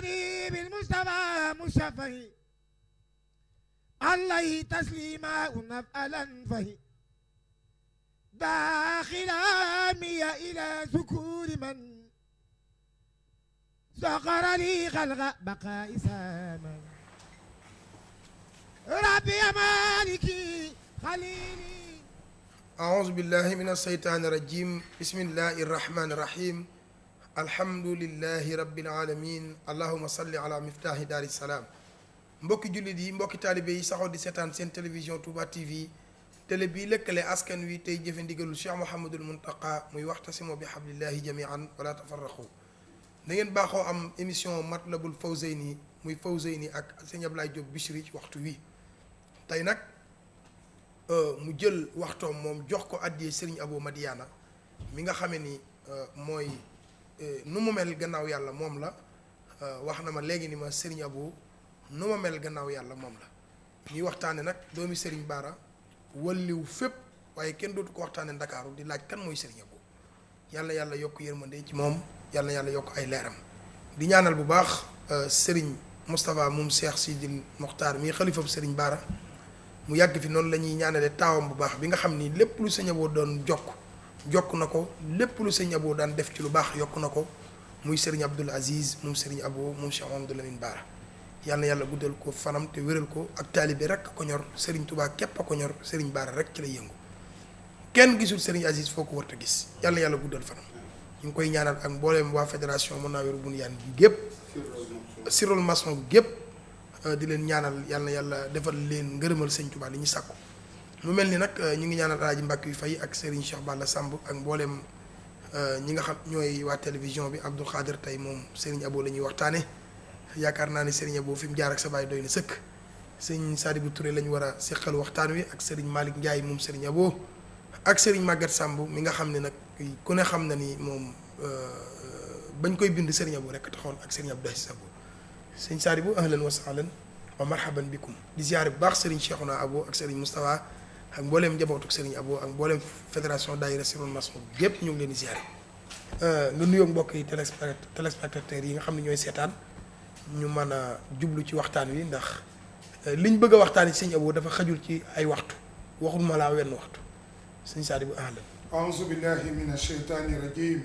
صلي بالمصطفى مشفع عليه تسليما ونفعلا فهي داخل عامي إلى ذكور من سخر لي خلق بقاء ساما ربي مالكي خليلي أعوذ بالله من الشيطان الرجيم بسم الله الرحمن الرحيم الحمد لله رب العالمين اللهم صل على مفتاح دار السلام mbokki jullit yi mbokki taalibe yi saxoo di seetaan seen télévision Touba TV télé bii lëkkale askan wi tey jëfe ndigalul Cheikh Mouhamadul Muntaqa muy waxtasimu bi hablillahi jamian wala tafarraqu da ngeen baaxoo am émission Matlabul Fawzayni muy Fawzayni ak sëñ Ablaye Diop Bichri ci waxtu wi tey nag mu jël waxtoom moom jox ko addiyee Serigne Abo Madiyana mi nga xame ni mooy nu mu mel gannaaw yàlla moom la wax na ma léegi ni ma Serigne Abo nu ma mel gannaaw yàlla moom la ñuy waxtaane nag doomi Serigne Bara walliw fépp waaye kenn dootu ko waxtaane Ndakaaru di laaj kan mooy Serigne Abo yàlla yàlla yokk yërmande ci moom yàlla yàlla yokk ay leeram di ñaanal bu baax Serigne Moustapha moom Cheikh Sidil Mokhtar mii xalifab Serigne Bara mu yàgg fi noonu la ñuy ñaanale taawam bu baax bi nga xam ni lépp lu Serigne Abo doon jokk na ko lépp lu Serigne Abo daan def ci lu baax yokk na ko muy Serigne Abdoul Aziz moom Serigne Abo moom Cheikh Mamadou Lamine Bara yàlla na yàlla guddal ko fanam te wéral ko ak taalibe rek a ko ñor Serigne Touba képp a ko ñor Serigne Bara rek ci lay yëngu kenn gisul Serigne Aziz foo ko warta gis yàlla na yàlla guddal fanam ñu ngi koy ñaanal ak mbooleem waa fédération Munawwirul Bunyan bi gépp Sirul Mason bi gépp di leen ñaanal yàlla na yàlla defal leen ngërëmal Sëñ Touba li ñu sàkku mu mel ni nag ñu ngi ñaanal Alaaji Mbàkke yu fay ak Serigne Cheikh Balla Samb ak mbooleem ñi nga xam ñooy waa télévision bi Abdou Khadir tey moom Serigne Abo la ñuy waxtaane yaakaar naa ni Serigne Abo fi mu jaar ak sa baay doy na sëkk sëñ Sadibou Touré la ñu war a seqal waxtaan wi ak Serigne Malick Ndiaye moom Serigne Abo ak Serigne Maguette Samb mi nga xam ne nag ku ne xam na ni moom bañ koy bind Serigne Abo rek taxoon ak Serigne Abdou Aziz Abo sëñ Sadibou ahlan wa sahlan wa marhaban bikum di ziare bu baax Serigne Cheikhouna Abo ak Serigne Moustapha ak mbooleem njabootuk Serigne Abo ak mbooleem fédération daayira Sirul Mason gépp ñu ngi leen di ziare nga nuyoo mbokk yi téléspectateurs yi nga xam ne ñooy seetaan ñu mën a jublu ci waxtaan wi ndax liñ bëgg a waxtaan ci Serigne Abo dafa xajul ci ay waxtu waxul ma laa wenn waxtu sëñ Sadibou ahlan أعوذ بالله من الشيطان الرجيم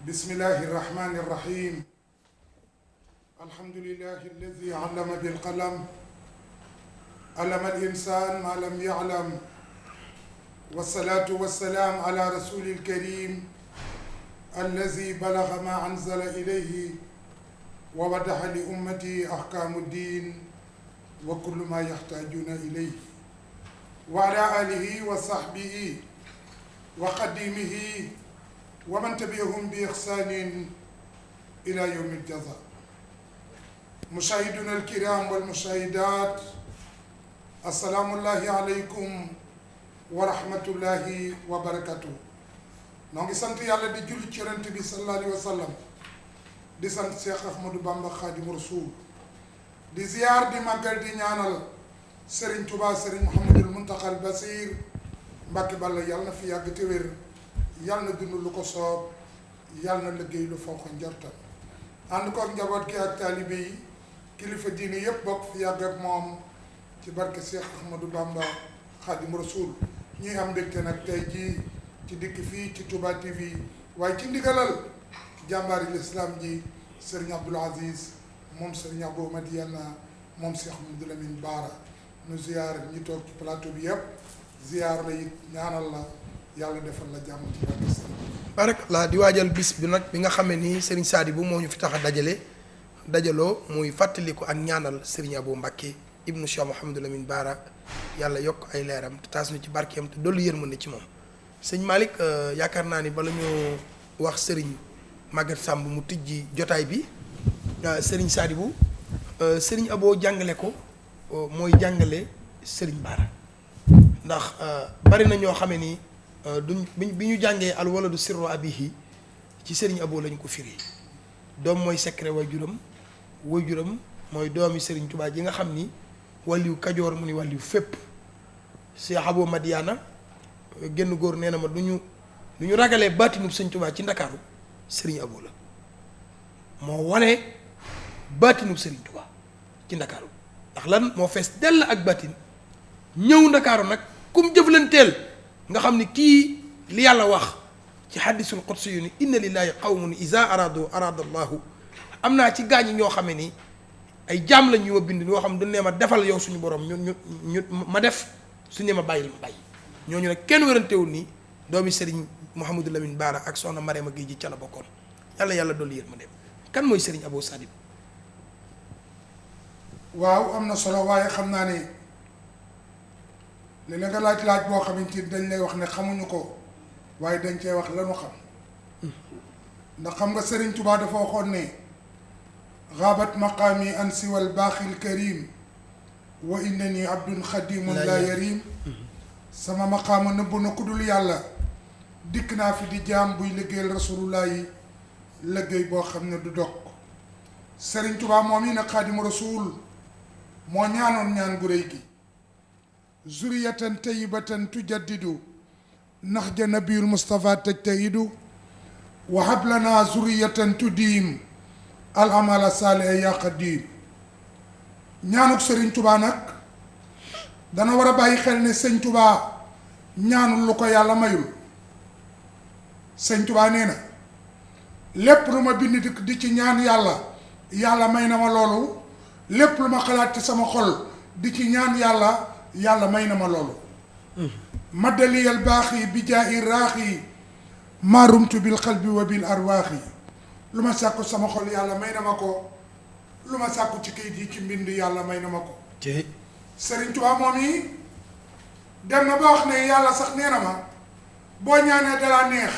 بسم الله الرحمن الرحيم الحمد لله الذي علم بالقلم علم الإنسان ما لم يعلم والصلاة والسلام على رسول الكريم الذي بلغ ما أنزل إليه ووضح لأمتي أحكام الدين وكل ما يحتاجون إليه وعلى آله وصحبه وقديمه ومن تبعهم بإحسان إلى يوم الجزاء مشاهدونا الكرام والمشاهدات السلام الله عليكم ورحمة الله وبركاته نونغي سانت يالا دي جولي ci Yonent bi sallallahu alayhi wa sallam di sant Cheikh Ahmadou Bamba Khadim Rasoul di ziar di màggal di ñaanal Serigne Touba Serigne Mouhamadul Muntaqa Basir Mbàkke Balla yàlla na fi yàgg te wér yàlla na dund lu ko soob yàlla na liggéey lu foo ko njortal ànd ko ak njaboot gi ak taalibe yi kilifa diine yépp bokk fi yàgg ak moom ci barke Cheikh Ahmadou Bamba Khadim Rasoul ñuy am mbégte nag tey jii ci dikk fii ci Touba TV waaye ci ndigalal jàmbaari l'islam ji Serigne Abdoul Aziz moom Serigne Abo Madiyana moom Cheikh Mamadou Lamine Bara nu ziyaar ñi toog ci plateau bi yëpp ziyaar la it ñaanal la yàlla defal la jàmm ci barke Serigne barakallah di waajal bis bi nag bi nga xamee ni Serigne Sadibou moo ñu fi tax a dajaloo muy fàttaliku ak ñaanal Serigne Abo Mbacké ibnu Cheikh Mouhamadou Lamine Bara yàlla yokk ay leeram te taas ñu ci barkeem te dollu yërmande ci moom sëñ Malick yaakaar naa ni bala ñoo wax Serigne Maguette Samb mu tijji jotaay bi Serigne Sadibou Serigne Abo jàngale ko mooy jàngale Serigne Bara ndax bari na ñoo xamee ni duñ bi ñu jàngee al waladu sirru abihi ci Serigne Abo lañ ko firi doom mooy secret waajuram mooy doomi Serigne Touba ji nga xam ni wàlliw Kajoor mu ni wàlliw fépp Cheikh Abo Madiyana génn góor nee na ma du ñu ragalee baatinub Serigne Touba ci Ndakaaru Serigne Abo la moo wane baatinu Serigne Touba ci Ndakaaru ndax lan moo fees dell ak baatin ñëw Ndakaaru nag kum jëflanteel nga xam ni kii li yàlla wax ci hadisul qudsi yu ni inna lillahi qawmun iza arada allahu am naa ci gaañi ñoo xam ne ni ay jaam lañ yu ma bind ñoo xam du ne ma defal yow suñu borom ñu ma def suñu ne ma bàyyil ma bàyyi ñooñu nag kenn wérantewul ni doomi Serigne Mouhamadou Lamine Bara ak soxna Mariama Gueye ji ca la bokkoon yàlla dolli yéen ma dem kan mooy Serigne Abo Sadibou. waaw am na solo waaye xam naa ne li la nga laaj boo xamante ni dañ lay wax ne xamuñu ko waaye dañ cee wax lanu xam ndax xam nga Serigne Touba dafa waxoon ne xaabat maqaami an siwal baaxil karim wa innani abdun xadimun la yarim sama maqaama nëbbu na ku dul yàlla dikk naa fi di jaam buy liggéeyal rasulullah yi liggéey boo xam ne du dog Serigne Touba moom yi nag xaadimu rasul moo ñaanoon ñaan gu réy gi zuriyatan tayyibatan tujaddidu nax ja nabiyul Mustafa tajtahidu wa hab lana zuriyatan tudiim al amala saaliha ya qadim ñaanuk Serigne Touba nag dana war a bàyyi xel ne sëñ Touba ñaanul lu ko yàlla mayul sëñ Touba nee na lépp lu ma bind di ci ñaan yàlla may na ma loolu lépp lu ma xalaat ci sama xol di ci ñaan yàlla may na ma loolu maddaliyal baaxi bi jaayi raaxi maarumtu bil xalbi wa bil arwaaxi lu ma sàkku sama xol yàlla may na ma ko lu ma sàkku ci kayit yi ci mbind yàlla may na ma ko Serigne Touba moom yi dem na ba wax ne yàlla sax nee na ma boo ñaanee dalaa neex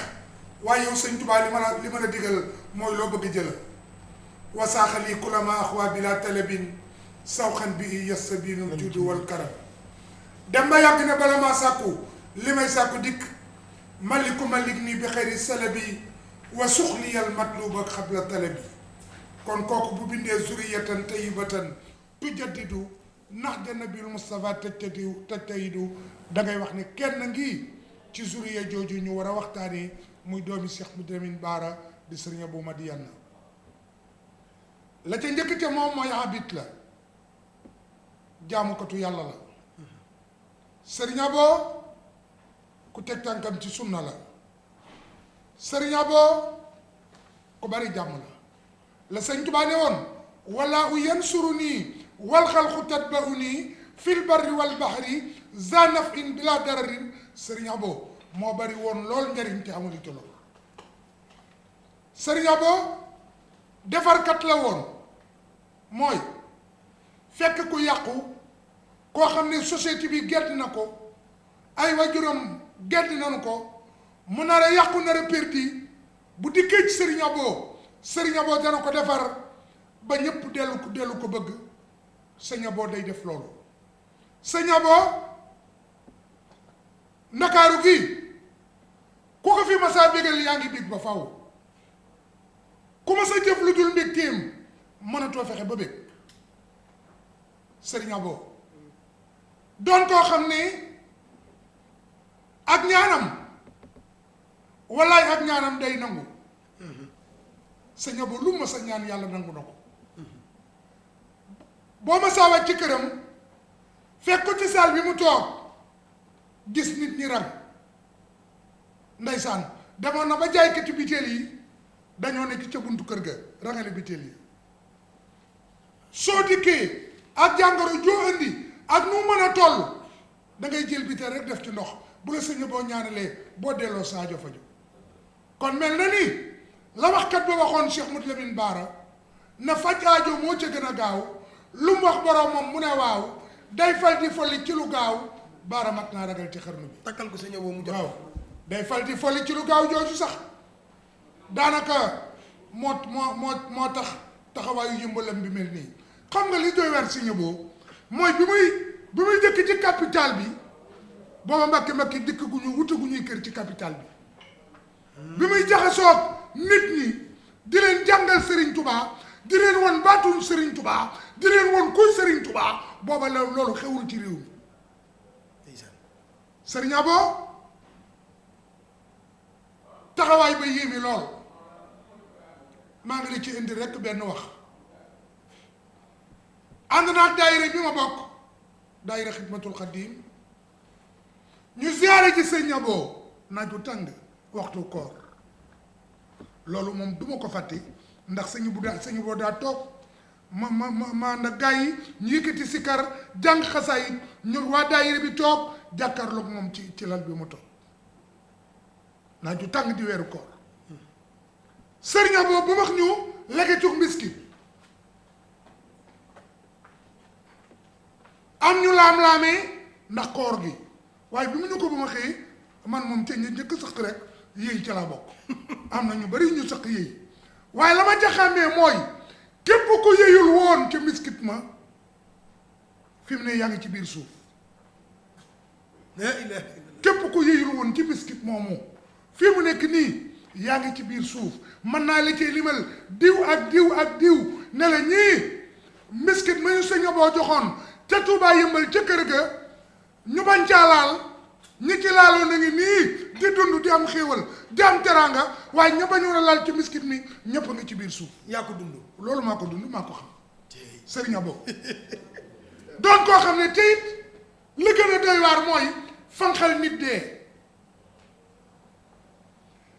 waaye yow Serigne Touba li ma la digal mooy loo bëgg jëla wasaaxali kulama axwa bila talabin sawxan bi yastabinul judu wal karam dem ba yàgg ne bala maa sàkku li may sàkku dikk maliku malik nii bi xëyri salabi wa suxliyal matluba xabla talabi kon kooku bu bindee zuriyatan tayyibatan tujaddidu nax ja nabiul Mustafa tajtahidu da ngay wax ne kenn ngi ci zuriya jooju ñu war a waxtaanee muy doomi Cheikh Lamine Bara di Serigne Abo Madiyana la ca njëkk ca moom mooy abit la jaamukatu yàlla la Serigne Abo ku teg tànkam ci sunna la Serigne Abo ku bari jàmm la Sëñ Tuubaa ne woon wallahu yansuruni wal xalqu tatbauni fil barri wal bahri za nafin bila dararin Serigne Abo moo bari woon lool njariñ te amul ci lool Serigne Abo defarkat la woon mooy fekk ku yàqu koo xam ne société bi gedd na ko ay wajuram gedd nañu ko mu nar a yàqu nar a perdi bu dikkee ci Serigne Abo dana ko defar ba ñëpp dellu ko bëgg Sëñ Abo day def loolu Sëñ Abo Ndakaaru gi ku ko fi masaa bégal yaa ngi bég ba faw ku ma sa jëf lu dul mbégteem mënatoo fexe ba bég Serigne Abo doon koo xam ne ak ñaanam wallaay ak ñaanam day nangu Sëñ Abo lu ma sa ñaan yàlla nangu na ko boo ma saa wàcc ci këram fekk ko ci saal bi mu toog gis nit ñi rang ndeysaan demoon na ba jaaykati biteel yi dañoo nekk ca buntu kër ga rangale biteel yi soo dikkee ak jàngoro joo indi ak nu mën a toll da ngay jël biteel rek def ci ndox bu la Sëñ Abo ñaanalee boo delloo saajo faju kon mel na ni la waxkat ba waxoon Cheikh Modou Lamine Bara na faj aajo moo ca gën a gaaw lu mu wax boroomam mu ne waaw day fal di folli ci lu gaaw Bara mat naa ragal ci xarnu bi takkal ko Sëñ Abo mu jox waaw day fal di folli ci lu gaaw jooju sax daanaka moo tax taxawaayu yëmbalam bi mel nii xam nga li doy waar Sëñ Abo mooy bi muy dëkk ci capital bi booba mbakki dikk gu ñu wuta gu ñuy kër ci capital bi muy jaxasoog nit ñi di leen jàngal Serigne Touba di leen won baatuñ Serigne Touba di leen won kuy Serigne Touba booba loolu xewul ci réew mi Serigne Abo taxawaay ba yéeme lool maa ngi la ci indi rekk benn wax ànd naa daayira bi ma bokk daayira xidmatul xadim ñu ziyaare ci sëñ Abo naaju tàng waxtu koor loolu moom duma ko fàtte ndax sëñ boo daa toog ma na gaa yi ñu yëkkati sikar jàng xasaayit ñun waa daayira bi toog jàkkaarloog moom ci lal bi mu toog naaju tàng di weeru koor sëriñ Abo bu wax ñu legetu mbiskit am ñu laam-laamee ndax koor gi waaye bi mu ñu ko ba ma xëy man moom ca ñu njëkk sëq rek yéey ca laa bokk am na ñu bari ñu sëq yéey waaye la ma ca xàmmee mooy képp ko yéeyul woon ca mbiskit ma fi mu ne yaa ngi ci biir suuf képp ko yéeyul woon ci mbiskit moomu fii mu nekk nii yaa ngi ci biir suuf mën naa la cee limal diw ak diw ak diw ne la ñii mbiskit ma ñu sëñ Abo joxoon ca Tuubaa yëmbal ca kër ga ñu bañ caa laal ñi ci laaloon na ngi nii di dund di am xéewal di am teraanga waaye ña bañoon a laal ci mbiskit mi ñëpp a ngi ci biir suuf. yaa ko dund. loolu maa ko dund maa ko xam sëriñ Abo doon koo xam ne tey li gën a doy waar mooy fanxal nit dee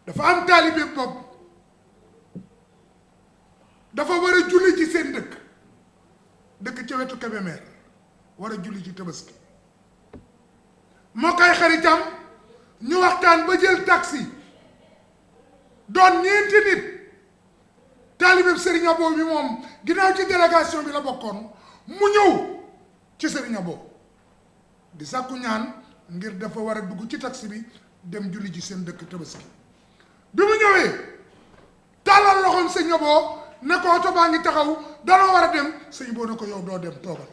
dafa am taalibe bopp dafa war a julli ci seen dëkk ca wetu Kébémer war a julli ci Tabaski moo koy xaritam ñu waxtaan ba jël taxi doon ñeenti nit taalibe Serigne Abo bi moom ginnaaw ci délégation bi la bokkoon mu ñëw ci Serigne Abo di sàkku ñaan ngir dafa war a dugg ci taxi bi dem julli ci seen dëkk Tabaski bi mu ñëwee tàllal loxoom Serigne Abo ne ko oto baa ngi taxaw danoo war a dem Serigne Abo ne ko yow doo dem toogal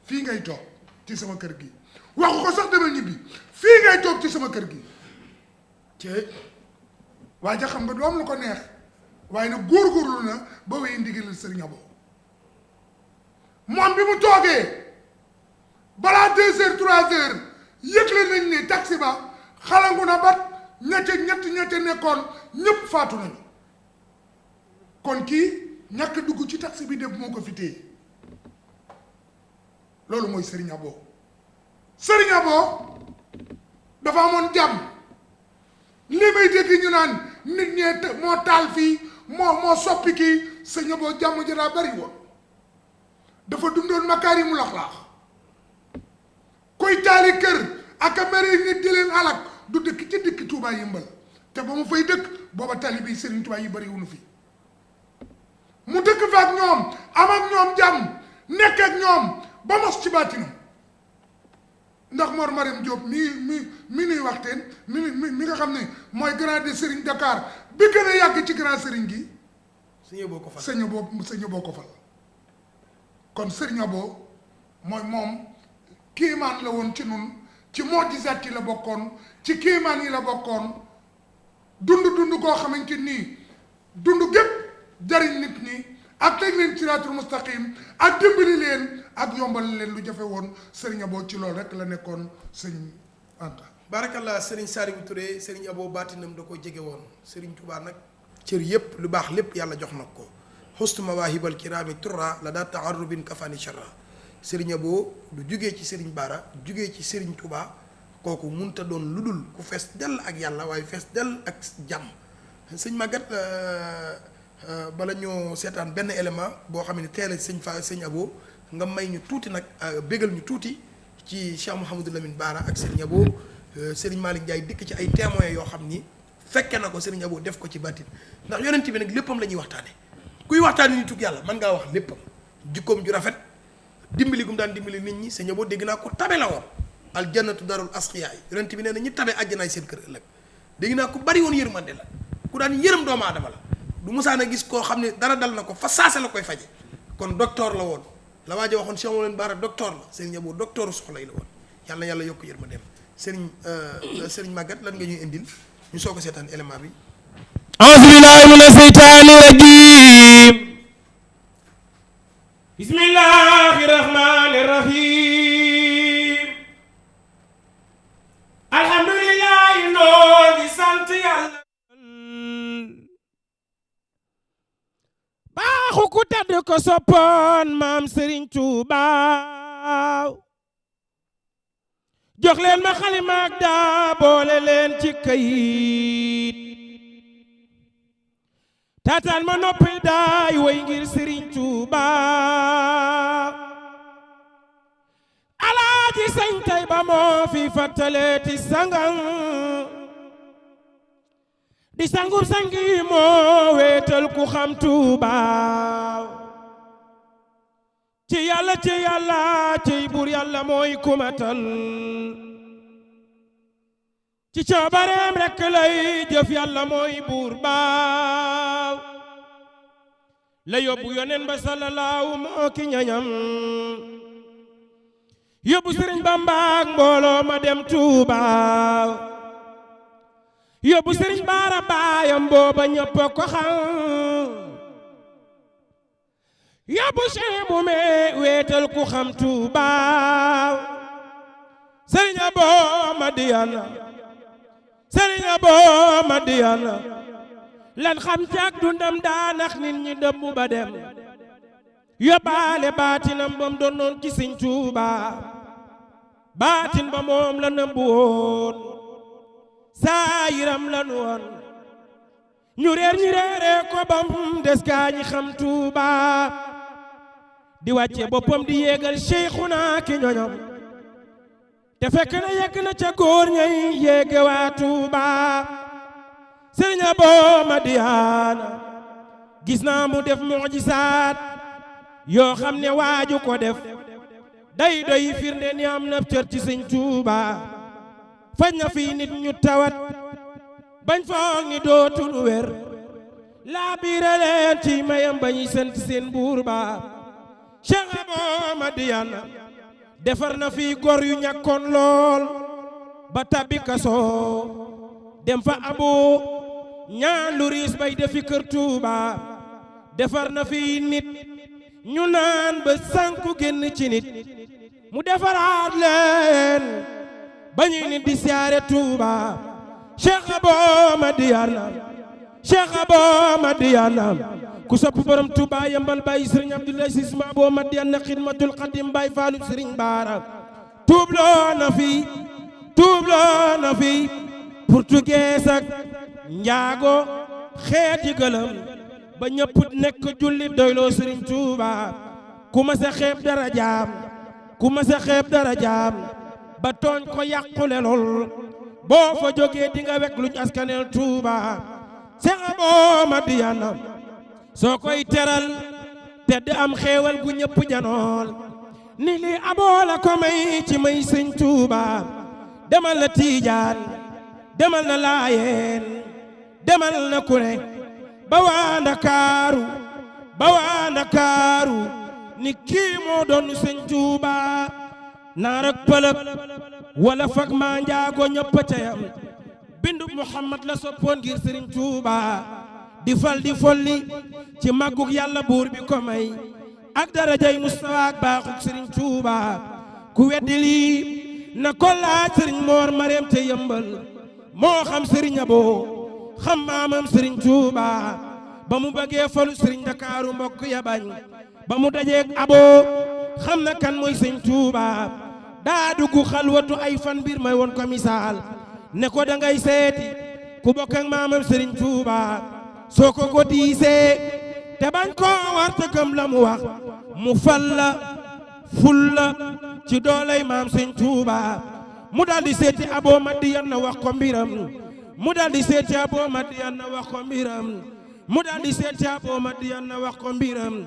fii ngay toog ci sama kër gi waxu ko sax demal ñibbi fii ngay toog ci sama kër gi te waaye ja xam nga du am lu ko neex waaye nag góorgóorlu na ba wéy ndigalal Serigne Abo moom bi mu toogee balaa 2 heures 3 heures yëgle nañ ne taxi ba xalangu na bat ñette nekkoon ñëpp faatu nañu kon kii ñàkk dugg ci taxi bi def moo ko fi téye loolu mooy Serigne Abo Serigne Abo dafa amoon jàmm li may dégg ñu naan nit ñee moo taal fii moo soppi kii Serigne Abo jàmm ja daa bari woon dafa dundoon makaarimul axlaaq koy taali kër ak a mari nit di leen alak du dëkk ci dëkk Touba yëmbal te ba mu fay dëkk booba tali bi Serigne Touba yi bari wunu fi mu dëkk fa ak ñoom am ak ñoom jàmm nekk ak ñoom ba mos ci baatinam ndax Mor Mariam Diop mi nuy waxteen mi nga xam ne mooy grand de Serigne Dakar bi gën a yàgg ci grand Serigne gi sëñ Abo ko fal kon Serigne Abo mooy moom kéemaan la woon ci nun ci mujjizaat yi la bokkoon ci kéemaan yi la bokkoon dund koo xamante nii dund gépp jariñ nit ñi ak teg leen siraatul mustaqim ak dimbali leen ak yombal leen lu jafe woon Serigne Abo ci loolu rek la nekkoon sëñ Anta. barakallah Serigne Saliou Touré Serigne Abo baatinam da ko jege woon Serigne Touba nag cër yépp lu baax lépp yàlla jox na ko xustu mawaahibal kiraami turra la daa taarrubin kafani sharra Serigne Abo du jugee ci Serigne Bara jugee ci Serigne Touba kooku munta doon lu dul ku fees dell ak yàlla waaye fees dell ak jàmm sëñ Maguette bala ñoo seetaan benn élément boo xam ne teel a sëñ Abo nga may ñu tuuti nag bégal ñu tuuti ci Cheikh Mouhamadou Lamine Bara ak Serigne Abo Serigne Malick Ndiaye dikk ci ay témoins yoo xam ni fekke na ko Serigne Abo def ko ci bàttin ndax yonent bi nag léppam la ñuy waxtaane kuy waxtaane ni tug yàlla mën ngaa wax léppam jikkoom ju rafet dimbali gum daan dimbali nit ñi Serigne Abo dégg naa ko tabe la woon aljannatu darul asqiyaa yi yonent bi nee na ñi tabe àjjanaay seen kër ëllëg dégg naa ku bari woon yërmande la ku daan yërëm doomu aadama la du musaana gis koo xam ne dara dal na ko fa saase la koy faje kon docteur la woon la waaja waxoon Cheikh Mouhamadou Bara docteur la Serigne Abo docteur soxla yi la woon yàlla na yàlla yokk yërmandeem Serigne Maguette lan nga ñuy indil ñu soog a seetaan élément bi a'uuzu billaahi mina shaytaani rajiim bismillaahi rahmaani rahiim alhamdulillaahi noo ngi sant yàlla waxu ku tedd ko soppoon maam Serigne Touba jox leen ma xalima ak daa boole leen ci kayit taataan ma noppi daay way ngir Serigne Touba alaaji sañ tay ba moo fi fattaleeti sangam di sangum sangi moo weetal ku xam Touba ci yàlla ci buur yàlla mooy kumatal ci coobareem rekk lay jëf yàlla mooy buur baaw la yóbbu yonen ba sallallahu moo ki ñañam yóbbu Sëriñ Bamba ak mbooloo ma dem Touba yóbbu Sëriñ Baara baayam booba ñëpp ko xam yóbbu Cheikh bu me weetal ku xam Touba Sëriñ Abo Madiyana Sëriñ Abo Madiyana lan xam caag dundam daanax nit ñi dëmb ba dem yóbbaale baatinam bam doon noon ci Sëriñ Touba baatin ba moom la nëbbu woon saayiram la nu woon ñu réer ñi réeree ko bam des gaa ñi xam Touba di wàcce boppam di yéegal Cheikhuna ki ñoñom te fekk na yegg na ca góor ñay yéege waa Touba Sëriñ Abo Madiyana gis naa mu def mujisaat yoo xam ne waaju ko def day doy firnde ni am na cër ci Sëriñ Touba faj na fi nit ñu tawat bañ foog ni dootul wér laa biira leen ci mayam bañuy sant seen buur ba Cheikh Abo Madiyana defar na fi góor yu ñàkkoon lool ba tabbi kaso dem fa abo ñaan lu riis bay defi kër Touba defar na fi nit ñu naan ba sànku génn ci nit mu defaraat leen bañuy nit di siyaare Touba Cheikh Abo Madiyana Cheikh Abo Madiyana ku sopp borom Touba yambal Baye Serigne Abdoulaye Ciss ma Abo Madiyana xidmatul xadim Baye Fallou Serigne Bara tuubloo na fi portugais ak njaago xeeti gëlëm ba ñëpp nekk jullit doyloo Serigne Touba ku ma sa xeeb dara jaam ba tooñ ko yàqule lool boo fa jógee di nga wekk luñ askanel Touba Cheikh Abo Madiyana soo koy teral tedd am xéewal gu ñëpp janool ni li aboo la ko may ci may Sëñ Touba demal na Tiijaan demal na Laayeen demal na Kure ba waa Ndakaaru ni kii moo doon Sëñ Touba naar ak pëlëg wala fag maa njaago ñëpp ca yam bindu Muhammad la soppoon ngir Sëriñ Touba di fal di folli ci màggug yàlla buur bi ko may ak darajay Mustafa ak baaxug Sëriñ Touba ku weddi lii na ko laaj Sëriñ Moor Mareem te yëmbal moo xam Sëriñ Abo xam maamam Sëriñ Touba ba mu bëggee falu Sëriñ Ndakaaru mbokk ya bañ ba mu dajeeg Abo xam na kan mooy Sëriñ Touba daa dugg xalwatu ay fan mbir may woon ko misaal ne ko da ngay seeti ku bokk ak maamam Sëriñ Touba soo ko diisee te bañ koo war te gëm la mu wax mu fal la ful la ci dooley maam Sëriñ Touba mu dal di seeti Abo Madiyana wax ko mbiram mu dal di seeti Abo Madiyana wax ko mbiram mu dal di seeti Abo Madiyana wax ko mbiram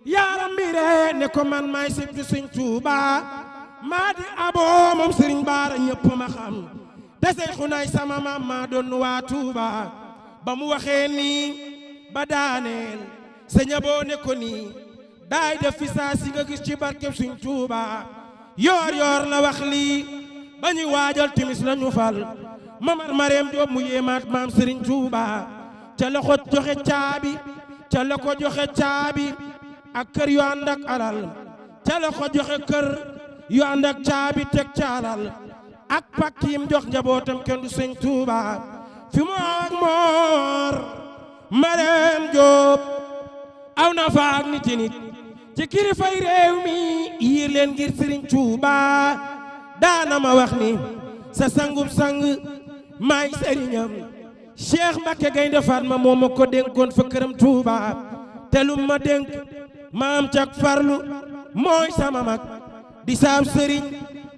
yaaram mbire ne ko man maay sibtu Sëriñ Touba maa di Abo moom Sëriñ Bara ñëpp ma xam te Seyxunaay sama maam maa doon waa Touba ba mu waxee nii ba daaneel Sëñ Abo ne ko nii daay def fi saa si nga gis ci barkeb Sëriñ Touba yoor yoor la wax lii ba ñuy waajal timis la ñu fal Mamar Mareem Joob mu yéemaat maam Sëriñ Touba ca la ko joxe caabi ak kër yu ànd ak alal ca la ko joxe kër yu ànd ak caabi teg ca alal ak pàkk yim jox njabootam kenn du Sëriñ Touba fi mu ak Moor Mareem Joob aw na faak nit nit ci kilifay réew mi yiir leen ngir Sëriñ Tuuba daana ma wax ni sa sangub sang maay sëriñam Cheikh Mbacké Gaynde Fatma moo ma ko dénkoon fa këram Tuuba te lu ma dénk ma am cak farlu mooy sama mag di saab sëriñ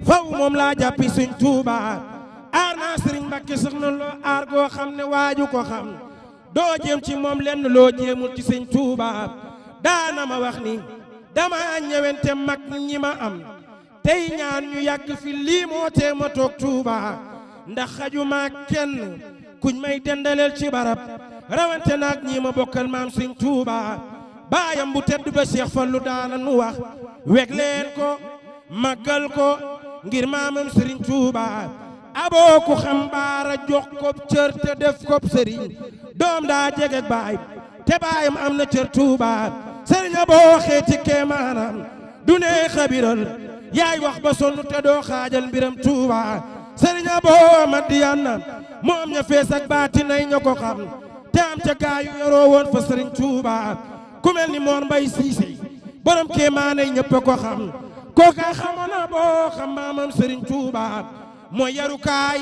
faw moom laa jàppi Sëriñ Tuuba aar naa Sëriñ Mbacké soxna loo aar goo xam ne waaju ko xam doo jéem ci moom lenn loo jéemul ci Sëriñ Tuuba daana ma wax ni dama ñëwente mag ñi ma am tey ñaan ñu yàgg fi lii moo tee ma toog Tuuba ndax xajuma kenn kuñ may dendaleel ci barab rawante naag ñi ma bokkal maam Sëriñ Tuuba baayam bu tedd ba Cheikh Fallu daana nu wax weg leen ko màggal ko ngir maamam Sëriñ Tuuba aboo ku xam baara jox ko cër te def ko sëriñ doom daa jege baay te baayam am na cër Tuuba sëriñ aboo xeeti keemaanam du ne xabiral yaay wax ba sonn te doo xaajal mbiram Tuuba sëriñ aboo Madiyana moom ña fees ak baati nay ña ko xam te am ca gaayu yoroo woon fa Sëriñ Tuuba ku mel ni Mor Mbay Siise borom keemaanay ñëpp ko xam kooka xamoon na boo xam maamam Sëriñ Tuuba mooy yarukaay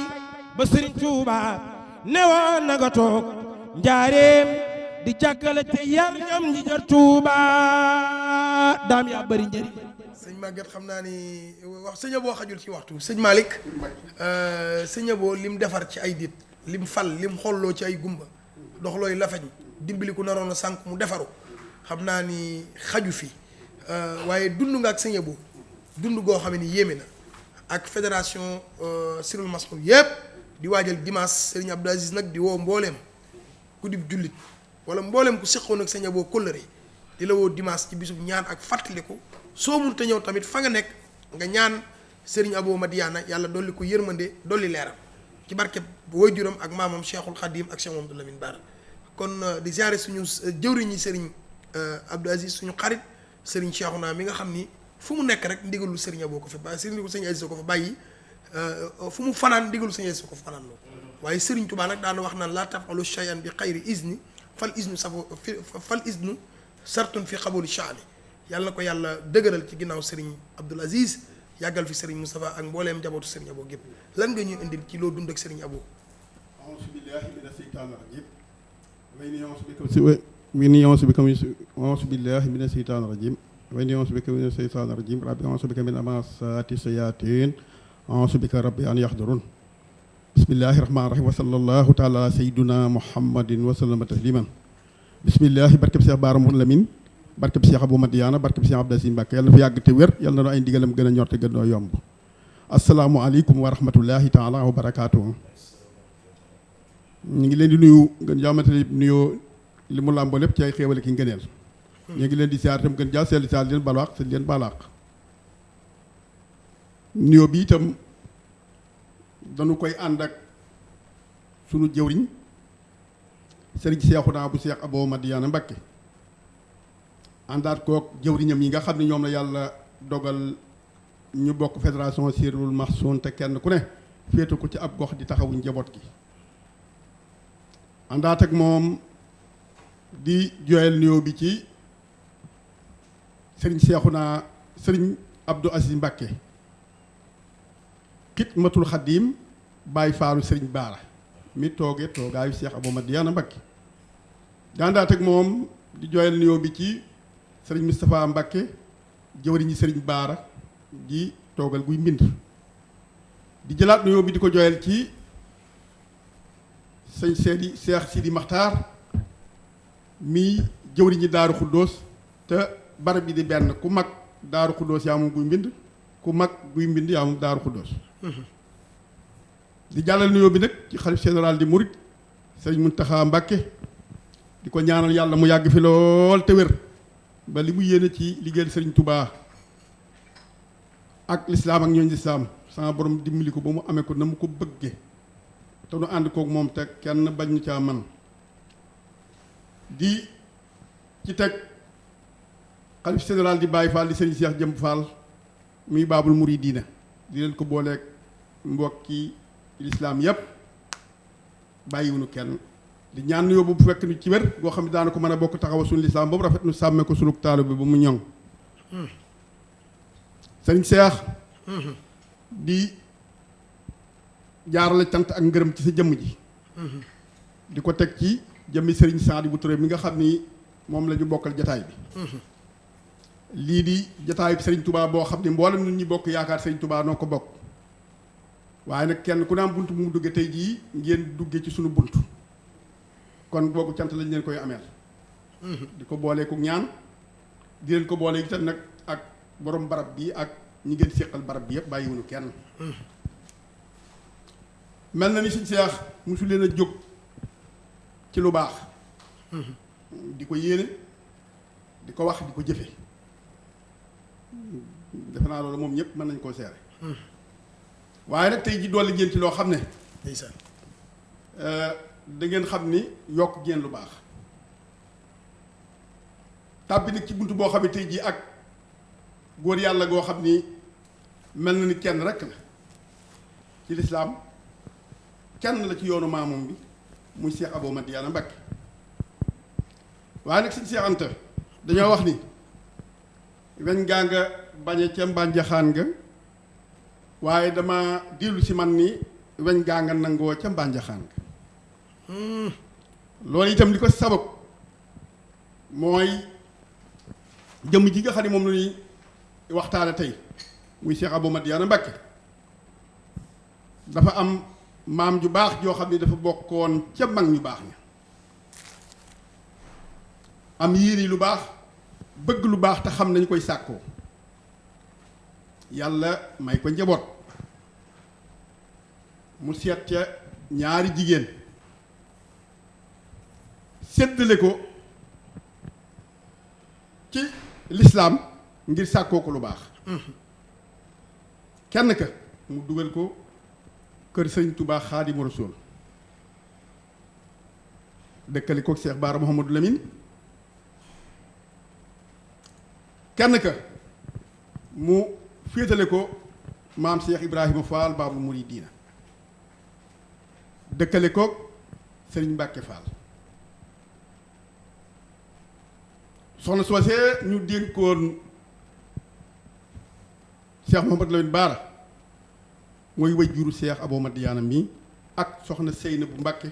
ba Sëriñ Tuuba newoon na nga toog njaareem di jàggale te yar ñam ñi jar Tuuba daam yaa bari njëriñ. sëñ Maguette xam naa ni wax sëñ Abo xajul ci waxtu sëñ Malick sëñ Abo lim defar ci ay dit lim fal lim xolloo ci ay gumba doxlooy lafeñ dimbali ku naroon a sànq mu defaru xam naa ni xaju fi waaye dund nga ak sëñ Abo dund goo xam ne yéeme na ak fédération Sirul Masoul yëpp di waajal dimanche Serigne Abdou Aziz nag di woo mbooleem ku dib jullit wala mbooleem ku seqoon ak sëñ Abo kóllëre di la woo dimanche ci bisub ñaan ak fàttaliku soo munta ñëw tamit fa nga nekk nga ñaan Serigne Abo Madiyana yàlla dolli ko yërmande dolli leeram ci barke waajuram ak maamam Cheikhul Khadim ak Cheikh Mamadou Lamine Bara kon di ziare suñu jëwriñi Serigne Abdou Aziz suñu xarit Serigne Cheikhouna mi nga xam ni fu mu nekk rek ndigalu Serigne Abo ko fa bàyyi Serigne Sëñ Aziz ko fa bàyyi fu mu fanaan ndigalu Sëñ Aziz ko fa fanaan loolu waaye Serigne Touba nag daan wax naan laa tafalu shay'an bi xayri izni fal iznu sartun fi xabuli shaani yàlla na ko yàlla dëgëral ci ginnaaw Serigne Abdoul Aziz yàggal fi Serigne Moustapha ak mbooleem njabootu Serigne Abo gépp lan nga ñuy indil ci loo dund ak Serigne Abo. auzu billaahi mina seytaani rajiim auzu billaahi mina seytaani rajiim وإني أعوذ بك من الشيطان الرجيم ربي أعوذ بك من همزات الشياطين أعوذ بك ربي أن يحضرون بسم الله الرحمن الرحيم وصلى الله تعالى على سيدنا محمد وسلم تسليما بسم الله barkeb Cheikh Bara Mouhamed Lamine barkeb Cheikh Abo Madiyana barkeb Cheikh Abdou Aziz Mbacké yàlla na fi yàgg te wér yàlla na ay ndigalam gën a ñor te gën a yomb asalaamualeykum wa rahmatullahi taala wa barakaatuhu ñu ngi leen di nuyu ngeen jaamante nuyoo li mu làmboo lépp ci ay xéewal ki ngëneel ñu ngi leen di siyaar itam gën jaa seetlu siyaar leen balaax se leen balaax nuyoo bi itam dañu koy ànd ak sunu jëwriñ sëriñ Seexuna bu Seex Abo Madiyana Mbacké àndaat kook jëwriñam yi nga xam ne ñoom la yàlla dogal ñu bokk fédération Sirul Masoul te kenn ku ne féetu ko ci ab gox di taxawu njaboot gi àndaat ak moom di jooyal nuyoo bi ci sëriñ Seexuna sëriñ Abdou Aziz Mbacké Xidmatul Xadim Baay Faalu sëriñ Baara mi tooge toogaayu Seex Abo Madiyana Mbacké gandaat ak moom di jooyal nuyoo bi ci sëriñ Moustapha Mbacké jëwriñi sëriñ Baara di toogal guy mbind di jëlaat nuyoo bi di ko jooyal ci sëñ Seex Sidi Maxtaar mi jëwriñi Daaru Xuddoos te barab bi di benn ku mag Daaru Xuddoos yaa moom guy mbind ku mag guy mbind yaa moom Daaru Xuddoos di jàllal nuyoo bi nag ci xalif général di Murit sëriñ Muntaxa Mbacké di ko ñaanal yàlla mu yàgg fi lool te wér ba li mu yéene ci liggéeyal sëriñ Touba ak lislaam ak ñooñ lislaam sama borom dimbali ko ba mu amee ko na mu ko bëgge te nu ànd kook moom te kenn bañ ñu caa man di ci teg xalif général di Baye Fall di sëriñ Cheikh Jëmb Fall muy baabul muridiina di leen ko booleeg mbokki lislaam yépp bàyyiwunu kenn di ñaan yóbbu bu fekk ni ci wér boo xam ne daana ko mën a bokk taxawa suñu lislaam boobu rafet nu sàmme ko sunu taalu bi ba mu ñoŋ sëriñ Seex di jaarale cant ak ngërëm ci sa jëmm ji di ko teg ci jëmmi sëriñ Sadibou Touré mi nga xam ni moom la ñu bokkal jataay bi lii di jataay bi sëriñ Touba boo xam ni mboolem nit ñi bokk yaakaar sëriñ Touba noo ko bokk waaye nag kenn ku ne am bunt bu mu dugge tey jii ngeen dugge ci sunu bunt kon boobu cant lañ leen koy ameel di ko boolee ku ñaan di leen ko boolee itam nag ak borom barab bi ak ñi ngeen séqal barab bi yëpp bàyyiwuñu kenn mel na ni Sëñ Seex mosu leen a jóg ci lu baax di ko yéene di ko wax di ko jëfe defe naa loolu moom ñëpp mën nañ koo seere waaye nag tey ji dolli ngeen ci loo xam ne ndeysaan da ngeen xam ni yokk ngeen lu baax tàbbi nag ci bunt boo xam ne tey jii ak góor yàlla goo xam ni mel na ni kenn rek la ci lislaam kenn la ci yoonu maamum bi muy Cheikh Abou Madiyana Mbacké waaye nag Sëñ Seex Anta dañoo wax ni weñ gaa nga bañe ca mbànjaxaan nga waaye dama dellu si man ni weñ gaa nga nangoo ca mbànjaxaan nga loolu itam li ko sabab mooy jëmm ji nga xam ne moom la ñuy waxtaane tey muy Cheikh Abou Madiyana Mbacké dafa am maam ju baax joo xam ne dafa bokkoon ca mag ñu baax ña am yéene lu baax bëgg lu baax te xam nañu koy sàkkoo yàlla may ko njaboot mu seet ca ñaari jigéen séddale ko ci lislaam ngir sàkkoo ko lu baax kenn ka mu dugal ko kër sëñ Touba Xaadimu Rasuul dëkkali ko Cheikh Baara Mouhamadou Lamine kenn ka mu féetale ko maam Cheikh Ibrahima Fall Baabul Muridiina dëkkale ko Sëriñ Mbàkke Fall soxna soosee ñu dénkoon Cheikh Mouhamadou Lamine Baara mooy way juru Cheikh Abou Madiyana mi ak soxna Seyna bu Mbàkke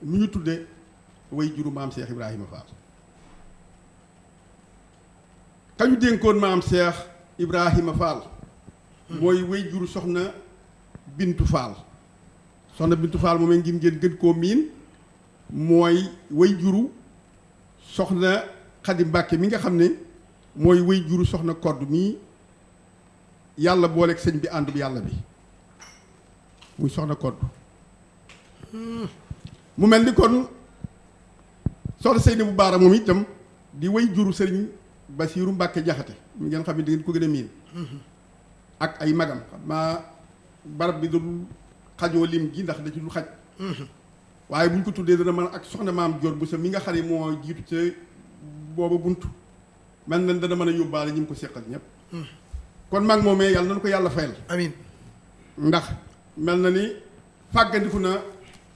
mu ñu tudde way juru maam Cheikh Ibrahima Fall kañu dénkoon maam Cheikh Ibrahima Fall mooy way juru soxna Bintu Fall soxna Bintu Fall moom ngir ngeen gën koo miin mooy way juru soxna Xadi Mbàkke mi nga xam ne mooy way juru soxna Kodd mii yàlla booleeg sëñ bi ànd bu yàlla bi muy soxna Kodd mu mel ni kon soxna Seyna bu Baara moom itam di way juru sëriñ Basiiru Mbàkke Jaxate mi ngeen xam ne da ngeen ko gën a miin ak ay magam xam naa barab bi dul xajoo lim gi ndax da ci lu xaj waaye bu ñu ko tuddee dana mën ak soxna maam Joor bu sa mi nga xam ne moo jiitu ca booba buntu mel na dana mën a yóbbaale ñi mu ko seqal ñëpp kon mag moomee yàlla nañu ko yàlla fayal amiin ndax mel na ni fàggandiku na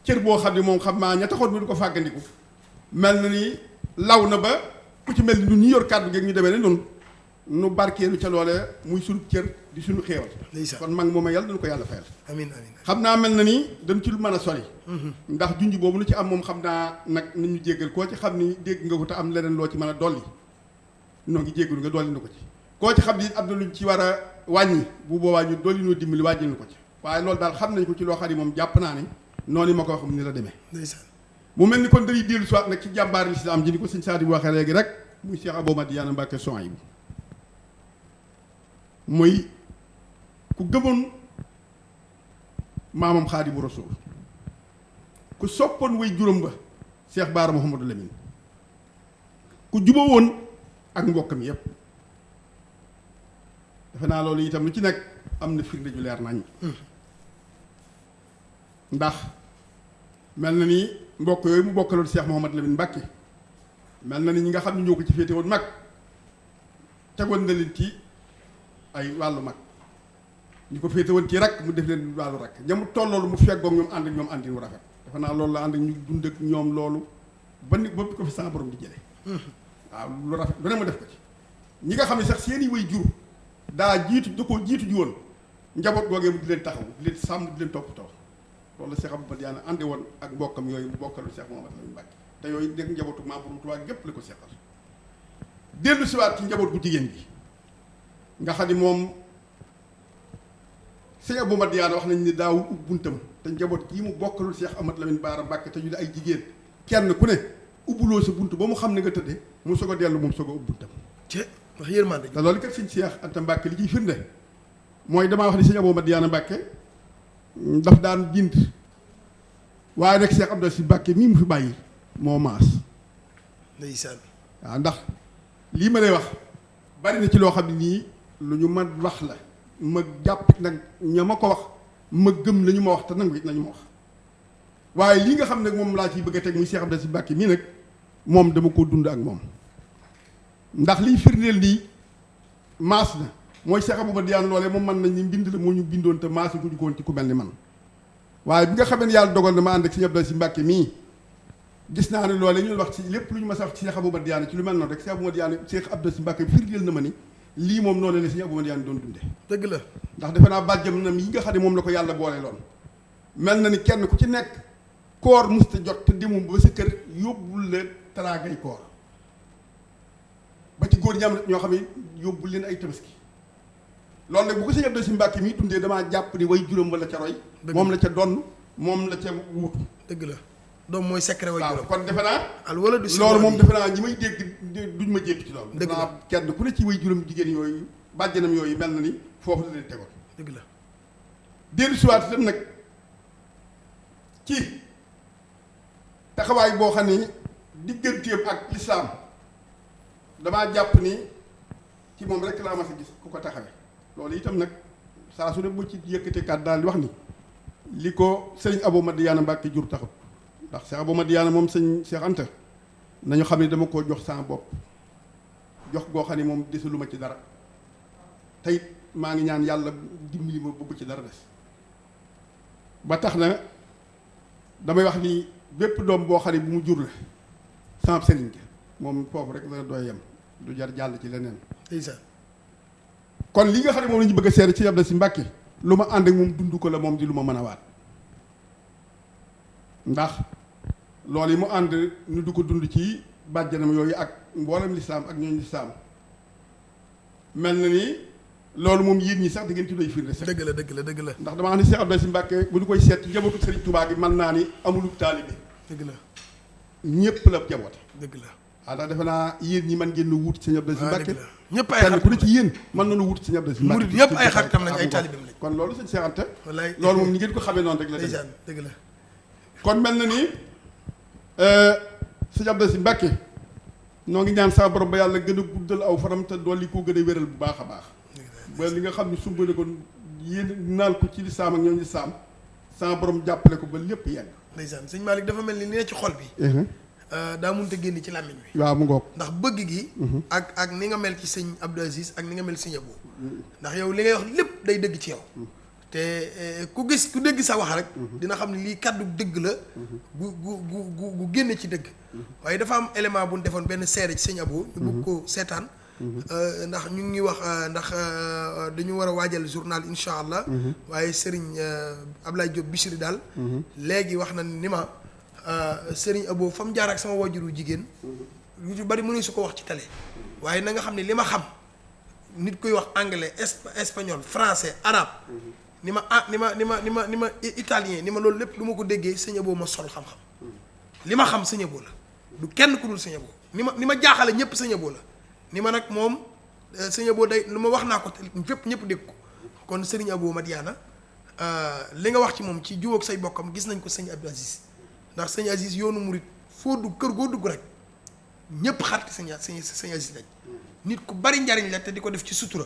cër boo xam ne moom xam naa ña taxoon bi du ko fàggandiku mel na ni law na ba ku ci mel ni ñun ñi yor kàddu geeg ñu demee ne noonu nu barkeelu ca loolee muy sunu cër di sunu xéewal kon mag moomee yàlla nañu ko yàlla fayal amiin amiin xam naa mel na ni dañ ci lu mën a sori ndax junj boobu nu ci am moom xam naa nag nañ ñu jéggal koo ci xam ni dégg nga ko te am leneen loo ci mën a dolli noo ngi jéggalu nga dolli na ko ci koo ci xam ni am na luñ ci war a wàññi bu boobaa ñu dolli noo dimbali wàññi na ko ci waaye loolu daal xam nañ ko ci loo xam ne moom jàpp naa ne noonu ma ko wax ni la demee mu mel ni kon dañuy dellu soit nag ci jàmbaar lislaam ji ni ko sëñ Saadi bu waxee léegi rek muy Cheikh Abou Madiyana Mbacké Souhaïbou muy ku gëmoon maamam Xaadimu Rasuul ku soppoon way juróom ba Cheikh Baara Mouhamadou Lamine ku juba woon ak mbokkam yépp defe naa loolu itam lu ci nekk am na firnde ju leer nañ ndax mel na ni mbokk yooyu mu bokkaloon Cheikh Mouhamadou Lamine Mbacké mel na ni ñi nga xam ne ñoo ko ci féete woon mag tegoon na leen ci ay wàllu mag ñu ko féete woon ci rakk mu def leen wàllu rakk ñamu tolloolu mu feggoog ñoom ànd ak ñoom àndin wu rafet dafa naa loolu la ànd ak ñu dund ak ñoom loolu ba ni ba ko fi sama borom di jëlee waaw lu rafet lu ne ma def ko ci ñi nga xam ne sax seeni way jur daa jiitu da koo jiitu ji woon njaboot googee mu di leen taxaw di leen sàmm di leen toppatoo loolu la Cheikh Abou Madiyana ànde woon ak mbokkam yooyu mu bokkalu Cheikh Mouhamadou Lamine Mbacké te yooyu nekk njabootu Maam Borom Tuubaa gépp la ko seqal dellu siwaat ci njaboot gu jigéen gi nga xam ni moom Sëñ Abou Madiyana wax nañ ni daawul ub buntam te njaboot gii mu bokkalul Cheikh Ahmadou Lamine Bara Mbacké te ñu di ay jigéen kenn ku ne ubbuloo sa bunt ba mu xam ne nga tëddee mu soog a dellu moom soog a ub buntam ci wax yërmande te loolu kat Sëñ Cheikh Anta Mbacké li ciy firnde mooy damaa wax ni Sëñ Abou Madiyana Mbacké daf daan jint waaye nag Cheikh Abdou Si Mbacké mii mu fi bàyyi moo maas ndeysaan waaw ndax lii ma lay wax bari na ci loo xam ne nii lu ñu ma wax la ma jàpp nag ña ma ko wax ma gëm la ñu ma wax te nangu it nañu ma wax waaye lii nga xam ne moom laa ciy bëgg a teg muy Cheikh Abdou Si Mbacké mii nag moom dama ko dund ak moom ndax liy firndeel lii maas na mooy Cheikh Abou Madiyana loolee moom mën nañ ni mbind la moo ñu bindoon te maas ko woon ci ku mel ni man waaye bi nga xamee ne yàlla dogal na ma ànd ak Sëñ Abdou Si Mbacké mii gis naa ne loolee ñu wax ci lépp lu ñu ma sax ci Cheikh Abou Madiyana ci lu mel noonu rek Cheikh Abou Madiyana Cheikh Abdou Si Mbacké firndeel na ma ni lii moom noonu la Sëñ Abou Madiyana doon dundee dëgg la ndax defe naa bàjjam nam yi nga xam ne moom la ko yàlla boole loon mel na ni kenn ku ci nekk koor musta jot te demum ba sa kër yóbbul la taraagay koor ba ci góor ñam ñoo xam ne yóbbul leen ay tabaski loolu nag bu ko Sëñ Abdou Si Mbacké mii dundee damaa jàpp ni way juróom wala ca roy moom la ca donn moom la ca wuutu dëgg la doom mooy secret way juróom kon defe naa al wala du loolu moom defe naa ñi may dégg duñ ma jékki ci loolu dëgg la defe naa kenn ku ne ci way juróom jigéen yooyu bàjjanam yooyu mel na ni foofu la leen tegoon dëgg la dellu siwaat itam nag ci taxawaay boo xam ne digganteem ak lislaam damaa jàpp ni ci moom rek laa mas a gis ku ko taxawee loolu itam nag saa su ne bu ci yëkkate kat daal di wax ni li ko sëñ Abou Madiyana Mbacké jur taxut ndax Cheikh Abou Madiyana moom sëñ Cheikh Anta nañu xam ne dama koo jox sama bopp jox goo xam ne moom desalu ma ci dara tey maa ngi ñaan yàlla dimbali ma bu ci dara des ba tax na damay wax ni bépp doom boo xam ne bu mu jur la sama sëriñ moom foofu rek la doy yem du jar jàll ci leneen. ndeysaan kon li nga xam ne moom la ñu bëgg a seere ci Abdou Si Mbacké lu ma ànd ak moom dund ko la moom di lu ma mën a waat ndax loolu yi mu ànd nu du ko dund ci bàjjanam yooyu ak mboolem lislaam ak ñooñu lislaam mel na ni loolu moom yéen ñi sax da ngeen ci doy firnde sax dëgg la dëgg la dëgg la ndax damaa xam ne Cheikh Abdou Si Mbacké bu ñu koy seet ci njabootu Serigne Touba gi mën naa ni amulub taalibe dëgg la ñëpp la jaboote dëgg la waaw ndax defe naa yéen ñi mën ngeen nu wut Serigne Abdou Si Mbacké ñëpp ay kenn ku ne ci yéen mën nañu wut Serigne Abdou Si Mbacké murid yëpp ay xaritam lañ ay taalibeem lañ kon loolu sëñ Cheikh Anta wallaay loolu moom ni ngeen ko xamee noonu rek la ndeysaan dëgg la kon mel na ni sëñ Abdou Si Mbacké noo ngi ñaan saa borom ba yàlla gën a guddal aw faram te dolli koo gën a wéral bu baax a baax ba li nga xam ne sumbale ko yéen naal ko ci lislaam ak ñoom lislaam saa borom jàppale ko ba lépp yegg ndeysaan sëñ Malick dafa mel ni ne ci xol bi daa mënut a génn ci làmmiñ wi waaw mu ngoog ndax bëgg gi ak ni nga mel ci sëñ Abdou Aziz ak ni nga mel Sëñ Abou ndax yow li ngay wax lépp day dëgg ci yow te ku dégg sa wax rek dina xam ne lii kàddu dëgg la gu génne ci dëgg waaye dafa am élément bu ñu defoon benn seere ci Sëñ Abou ñu bëgg ko seetaan ndax ñu ngi wax ndax dañu war a waajal journal incha allah waaye Serigne Ablaye Diop Bichri daal léegi wax na ni ma Serigne Abou fa mu jaar ak sama wajuru jigéen lu ci bari mënuñu su ko wax ci télé waaye na nga xam ne li ma xam nit kuy wax anglais espagnol français arabe ni ma italien ni ma loolu lépp lu ma ko déggee Sëñ Abou ma sol xam-xam li ma xam Sëñ Abou la du kenn ku dul Sëñ Abou ni ma jaaxale ñëpp Sëñ Abou la ni ma nag moom Sëñ Abou day lu ma wax naa ko fépp ñëpp dégg ko kon Serigne Abou Madiyana li nga wax ci moom ci jubóog say bokkam gis nañ ko Sëñ Abdou Aziz ndax Sëñ Aziz yoonu murit foo dugg kër goo dugg rek ñëpp xarit Sëñ Aziz lañ nit ku bari njariñ la te di ko def ci sutura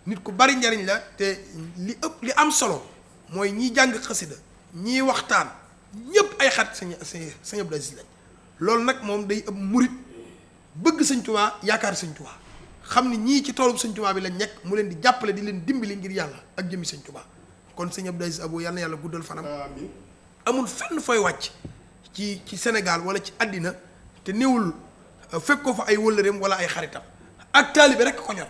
nit ku bari njariñ la te li am solo mooy ñiy jàng xasida ñiy waxtaan ñëpp ay xarit Sëñ Abdou Aziz lañ loolu nag moom day ëpp murit bëgg Sëñ Tuubaa yaakaar Sëñ Tuubaa xam ni ñii ci toolub Sëñ Tuubaa bi lañ nekk mu leen di jàppale di leen dimbali ngir yàlla ak jëmi Sëñ Tuubaa kon Sëñ Abdou Aziz Abou yal na yàlla guddal fanam amul fenn fooy wàcc ci Sénégal wala ci àddina te néewul fekk ko fa ay wëllëreem wala ay xaritam ak taalibe rek ko ñor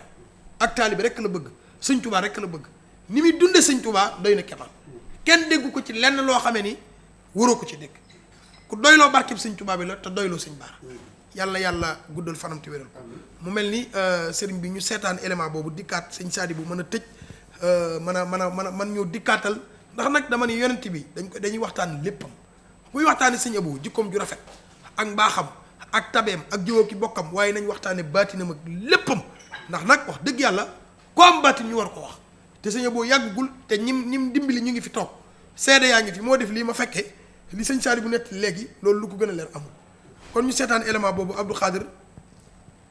ak taalibe rek la bëgg sëñ Touba rek la bëgg ni muy dunde sëñ Touba doy na kemaan kenn déggu ko ci lenn loo xamee ni waroo ko ci dégg ku doyloo barkeb sëñ Touba bi la te doyloo sëñ Baara yàlla guddal fanam te wéral mu mel ni sëriñ bi ñu seetaan élément boobu dikkaat sëñ Saadi bu mën a tëj man ñëw dikkaatal ndax nag dama ni yonent bi dañuy waxtaan léppam kuy waxtaane sëñ Abo jikkoom ju rafet ak mbaaxam ak tabeem ak jiwoo ki bokkam waaye nañ waxtaane baatinam ak léppam ndax nag wax dëgg yàlla ko am baatin ñu war ko wax te sëñ Abo yàggul te ñim dimbali ñu ngi fi toog seede yaa ngi fi moo def lii ma fekkee li sëñ Saadi bu nett léegi loolu lu ko gën a leer amul kon ñu seetaan élément boobu Abdou Khadir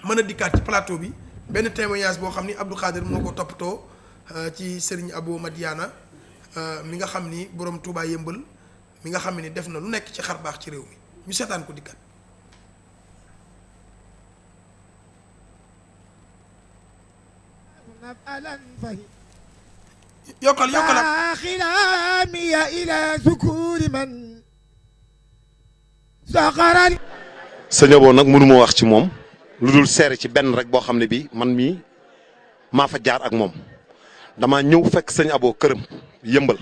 mën a dikkaat ci plateau bi benn témoignage boo xam ni Abdou Khadir moo ko toppatoo ci Serigne Abo Madiana mi nga xam ni borom Touba yëmbal mi nga xam ni def na lu nekk ci xar baax ci réew mi ñu seetaan ko dikkaat. yokkal ak xilaamiya ila sukuri man saqaran. sëñ Abo nag mënu ma wax ci moom lu dul seere ci benn rek boo xam ne bii man mii maa fa jaar ak moom dama ñëw fekk sëñ Abo këram yëmbal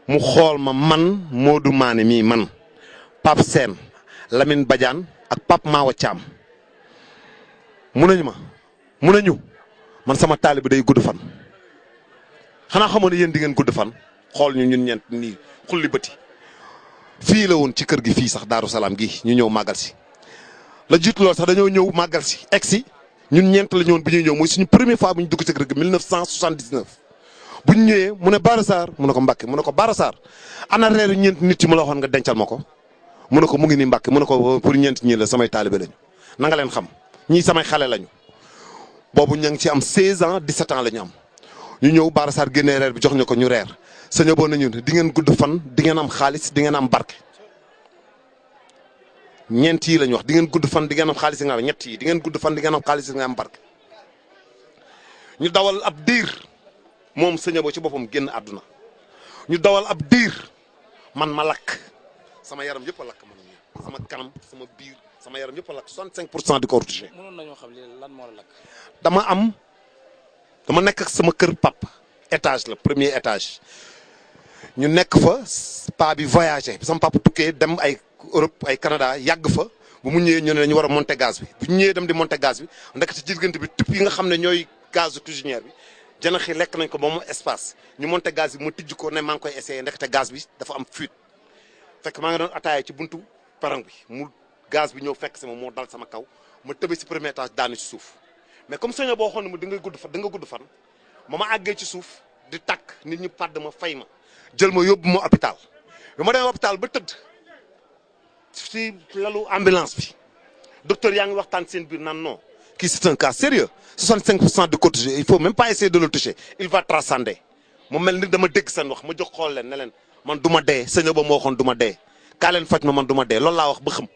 mu xool ma man Modou Mané mii man Pape Sène Lamine Badiane ak Pape Mawa Thiam mun nañu man sama taalibe day gudd fan xanaa xamoon ne yéen di ngeen gudd fan xool ñu ñun ñeent nii xulli bëti fii la woon ci kër gi fii sax Daaru Salaam gi ñu ñëw màggal si la jiitu loolu sax dañoo ñëw màggal si egg si ñun ñeent la ñëwoon bi ñuy ñëw mooy suñu première fois bu ñu dugg ci kër gi 1979 bu ñu ñëwee mu ne Bara Sarr mu ne ko Mbàkke mu ne ko Bara Sarr ana reeru ñeent nit yi ma la waxoon nga dencal ma ko mu ne ko mu ngi nii Mbàkke mu ne ko pour ñeent ñii la samay taalibe lañu na nga leen xam ñii samay xale lañu boobu ña ngi ci am 16 ans 17 ans la ñu am ñu ñëw Bara Sarr génnee reer bi jox ñu ko ñu reer sëñ Abo nañu di ngeen gudd fan di ngeen am xaalis di ngeen am barke ñeent yi lañu wax di ngeen gudd fan di ngeen am xaalis di ngeen am ñett yi di ngeen gudd fan di ngeen am xaalis di ngeen am barke ñu dawal ab diir moom sëñ Abo ci boppam génn àdduna ñu dawal ab diir man ma lakk sama yaram yëpp a lakk man sama kanam sama biir sama yaram yëpp a lakk 65% di ko touché. mënoon nañoo xam lan moo la lakk. dama nekk ak sama kër pap étage la premier étage ñu nekk fa paa bi voyagé sama papa tukkee dem ay Europe ay Canada yàgg fa bu mu ñëwee ñu ne dañu war a monter gaz bi bu ñu ñëwee dem di monter gaz bi ndekk ci diggante bi tub yi nga xam ne ñooy gazu cuisinière bi janax yi lekk nañ ko ba mu espace ñu monter gaz bi ma tijj ko ne maa ngi koy essayé ndekete gaz bi dafa am fuite fekk maa ngi doon ataaya ci buntu perron bi mu gaz bi ñëw fekk sama moo dal sama kaw ma tëbee ci premier étage daanu ci suuf mais comme sëñ boo xoon ne ma da nga gudd fan ma àggee ci suuf di takk nit ñi padd ma fay ma jël ma yóbbu ma hôpital bi ma demee hôpital ba tëdd ci lalu ambulance bi docteur yaa ngi waxtaan seen biir naan non kii c'est un cas sérieux 65% de cortisone il faut même pas essayer de le toucher il va transcender mu mel ni dama dégg seen wax ma jox xool leen ne leen man du ma dee sëñ Abo moo waxoon du ma dee kaa leen faj ma man du ma dee loolu laa wax ba xam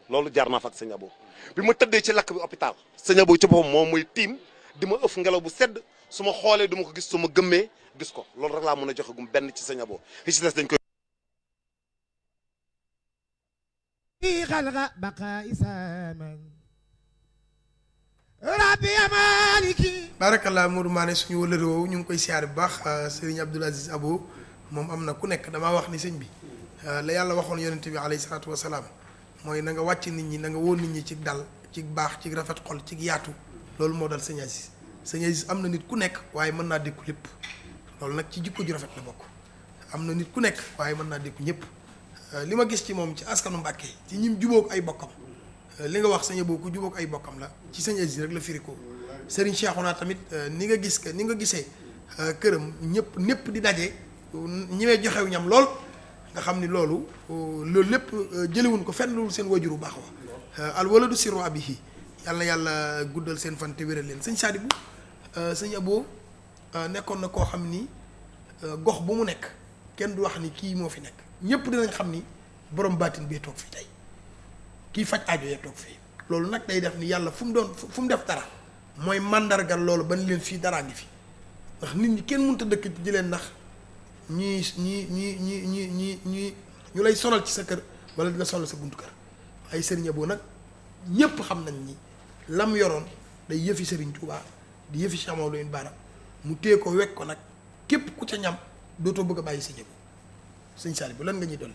loolu jaar naa fa ak sëñ Abo bi ma tëddee ci lakk bi hôpital sëñ Abo ci boppam moom muy tiim di ma ëff ngelaw bu sedd su ma xoolee du ma ko gis su ma gëmmee gis ko loolu rek laa mën a joxe gum benn ci sëñ Abo li ci des dañ koy xalqa baqa isaman rabbi amaliki barakallah Modou Mané suñu wëlëre woowu ñu ngi koy siyaare bu baax Serigne Abdoul Aziz Abo moom am na ku nekk damaa wax ni sëñ bi la yàlla waxoon yonente bi alayhi salaatu wasalaam mooy na nga wàcc nit ñi na nga woo nit ñi ci dal ci baax ci rafet xol ci yaatu loolu moo dal sëñ Aziz sëñ Aziz am na nit ku nekk waaye mën naa dékku lépp loolu nag ci jikko ju rafet la bokk am na nit ku nekk waaye mën naa dékku ñëpp li ma gis ci moom ci askanu Mbàkke ci ñim jubóog ay bokkam li nga wax sëñ Abo ku jubóog ay bokkam la ci sëñ Aziz rek la firiko Serigne Cheikhouna tamit ni nga gisee këram ñëpp di daje ñëwee joxew ñam lool nga xam ni loolu lépp jëlewuñ ko fenn loolu seen wajuru baax wa al waladu sirru abihi yàlla guddal seen fan te wéral leen sëñ Sadibou sëñ Abo nekkoon na koo xam ni gox bu mu nekk kenn du wax ni kii moo fi nekk ñëpp dinañ xam ni borom baatin bee toog fii tey kii faj aajo yee toog fii loolu nag day def ni yàlla fu mu def dara mooy màndargal loolu ba ni leen fii daraa ngi fi ndax nit ñi kenn mënut a dëkk di leen ndax ñii ñu lay sonal ci sa kër wala di la sonal sa buntu kër ay Serigne Abo nag ñépp xam nañ ni lam yoroon day yëfi Serigne Touba di yëfi Cheikh Mamadou Lamine Bara mu téye ko wekk ko nag képp ku ca ñam dootoo bëgg a bàyyi Serigne Abo sëñ Saliou bu lan nga ñuy dolli.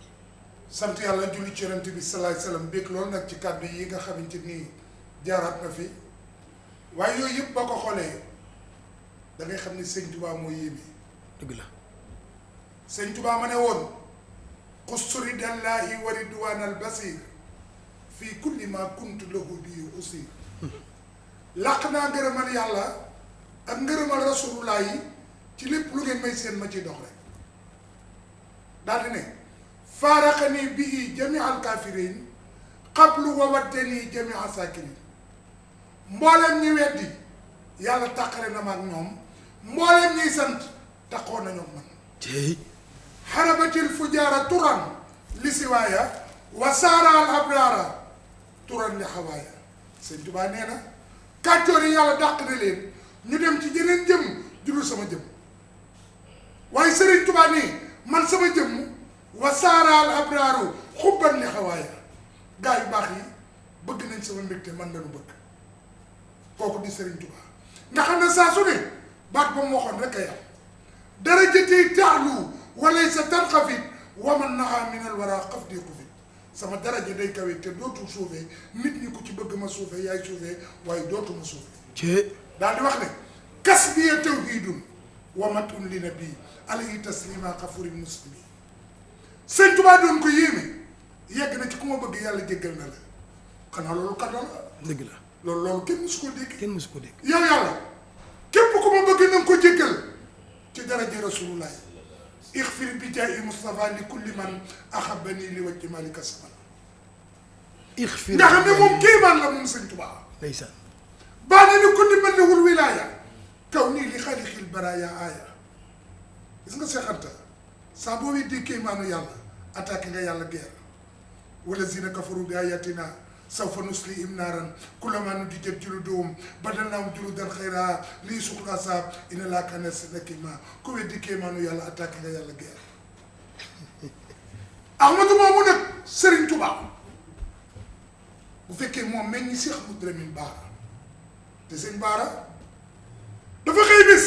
sant yàlla julli ci yonent bi salaay salaam bég loolu nag ci kàddu yi nga xamante ni jaaraat na fi waaye yooyu yëpp boo ko xoolee da ngay xam ne sëñ Touba mooy yéeme. dëgg la sëñ Touba ma ne woon xusturi dallahi wa ridwan al basir fii kulli ma kuntu lahu bii usir làq naa ngërëmal yàlla ak ngërëmal rasulullah yi ci lépp lu ngeen may seen ma ciy dox rek daal di ne faaraxani bii jamia al kafirin qablu wa waddani jamia sakirin mbooleem ñi weddi yàlla tàqale na ma ak ñoom mbooleem ñiy sant taqoo nañu man tey xarabatil fujaara turan li siwaaya wa saara al abraara turan li xawaaya sëñ Tuubaa nee na kàccoor yi yàlla dàq na leen ñu dem ci jeneen jëm judul sama jëm waaye sëriñ Tuubaa nii man sama jëmm wa saara al abraaru xubban li xawaaya gaa yu baax yi bëgg nañ sama mbégte man lañu bëgg kooku di sëriñ Tuubaa nga xam ne saa su ne baat ba mu waxoon rek a yam darajati taalu walay sa tanxafit waman naha min al wara xaf di ko fit sama daraja day kawe te dootul suufee nit ñi ku ci bëgg ma suufee yaay suufee waaye dootuma suufee daal di wax ne kas bi ya tawhidun wamatun li nabi alayhi taslima xafurin muslimi sëñ Tuubaa doon ko yéeme yegg na ci ku ma bëgg yàlla jéggal na la xanaa loolu kat la dëgg la loolu kenn musu ko dégg kenn musu ko dégg yow yàlla képp ku ma bëgg na nga ko jéggal ci daraja rasulullah ixfir bi jaayi Mustafa li kulli man axabani li wajji malika saman ixfir nga xam ne moom kéemaan la moom sëñ Tuubaa ndeysaan baa ne ni kulli man lahul wilaaya kaw nii li xalixil baraaya aaya gis nga seexanta saa boo weddee kéemaanu yàlla attaqué nga yàlla guerre wala zina kafaru bi ayatina sawfa nuslihim naaran kullamaa nudijat juluduhum badalnaahum juludan xayraa liyuzuuqul azaab inna llaaha kaana nakiimaa ku weddi kéemaanu yàlla attaqué nga yàlla guerre Ahmadu moomu nag Serigne Touba bu fekkee moom meññi Cheikh Ahmadou Lamine Bara te sëñ Bara dafa xëy bés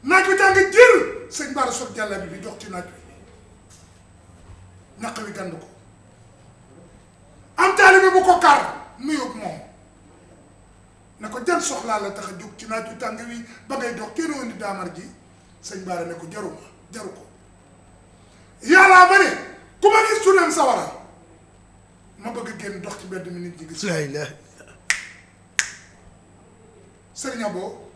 naaj wi tàng jër sëñ Bara sot jàlla bi dox ci naaj wi ñaq wi gànd ko am taalibe bu ko kar nuyoog moom ne ko jan soxlaa la tax a jóg ci naaj wi tàng wi ba ngay dox kenn woon di daamar ji sëñ Bara ne ko jaru ko yàllaa ma ne ku ma gis tuneem sawara ma bëgg a génn dox ci mbedd mi nit ñi gis la ilaha Sëriñ Abo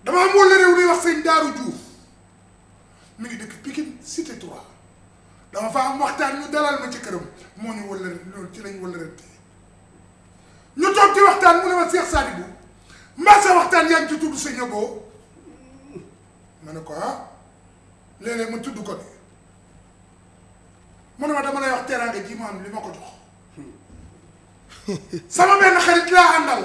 dama am wala réew di wax sëñ Daaru Diouf mi ngi dëkk Pikine Cité 3 dama fa am waxtaan ñu dalal ma ci këram moo ñu wala loolu ci lañ wala rek ñu toog ci waxtaan mu ne ma Cheikh Sadibou mbaa sa waxtaan yaa ngi ci tudd sëñ Abo ma ne ko ah léeg-léeg ma tudd ko de mu ne ma dama lay wax teraanga ji ma am li ma ko jox sama benn xarit laa àndal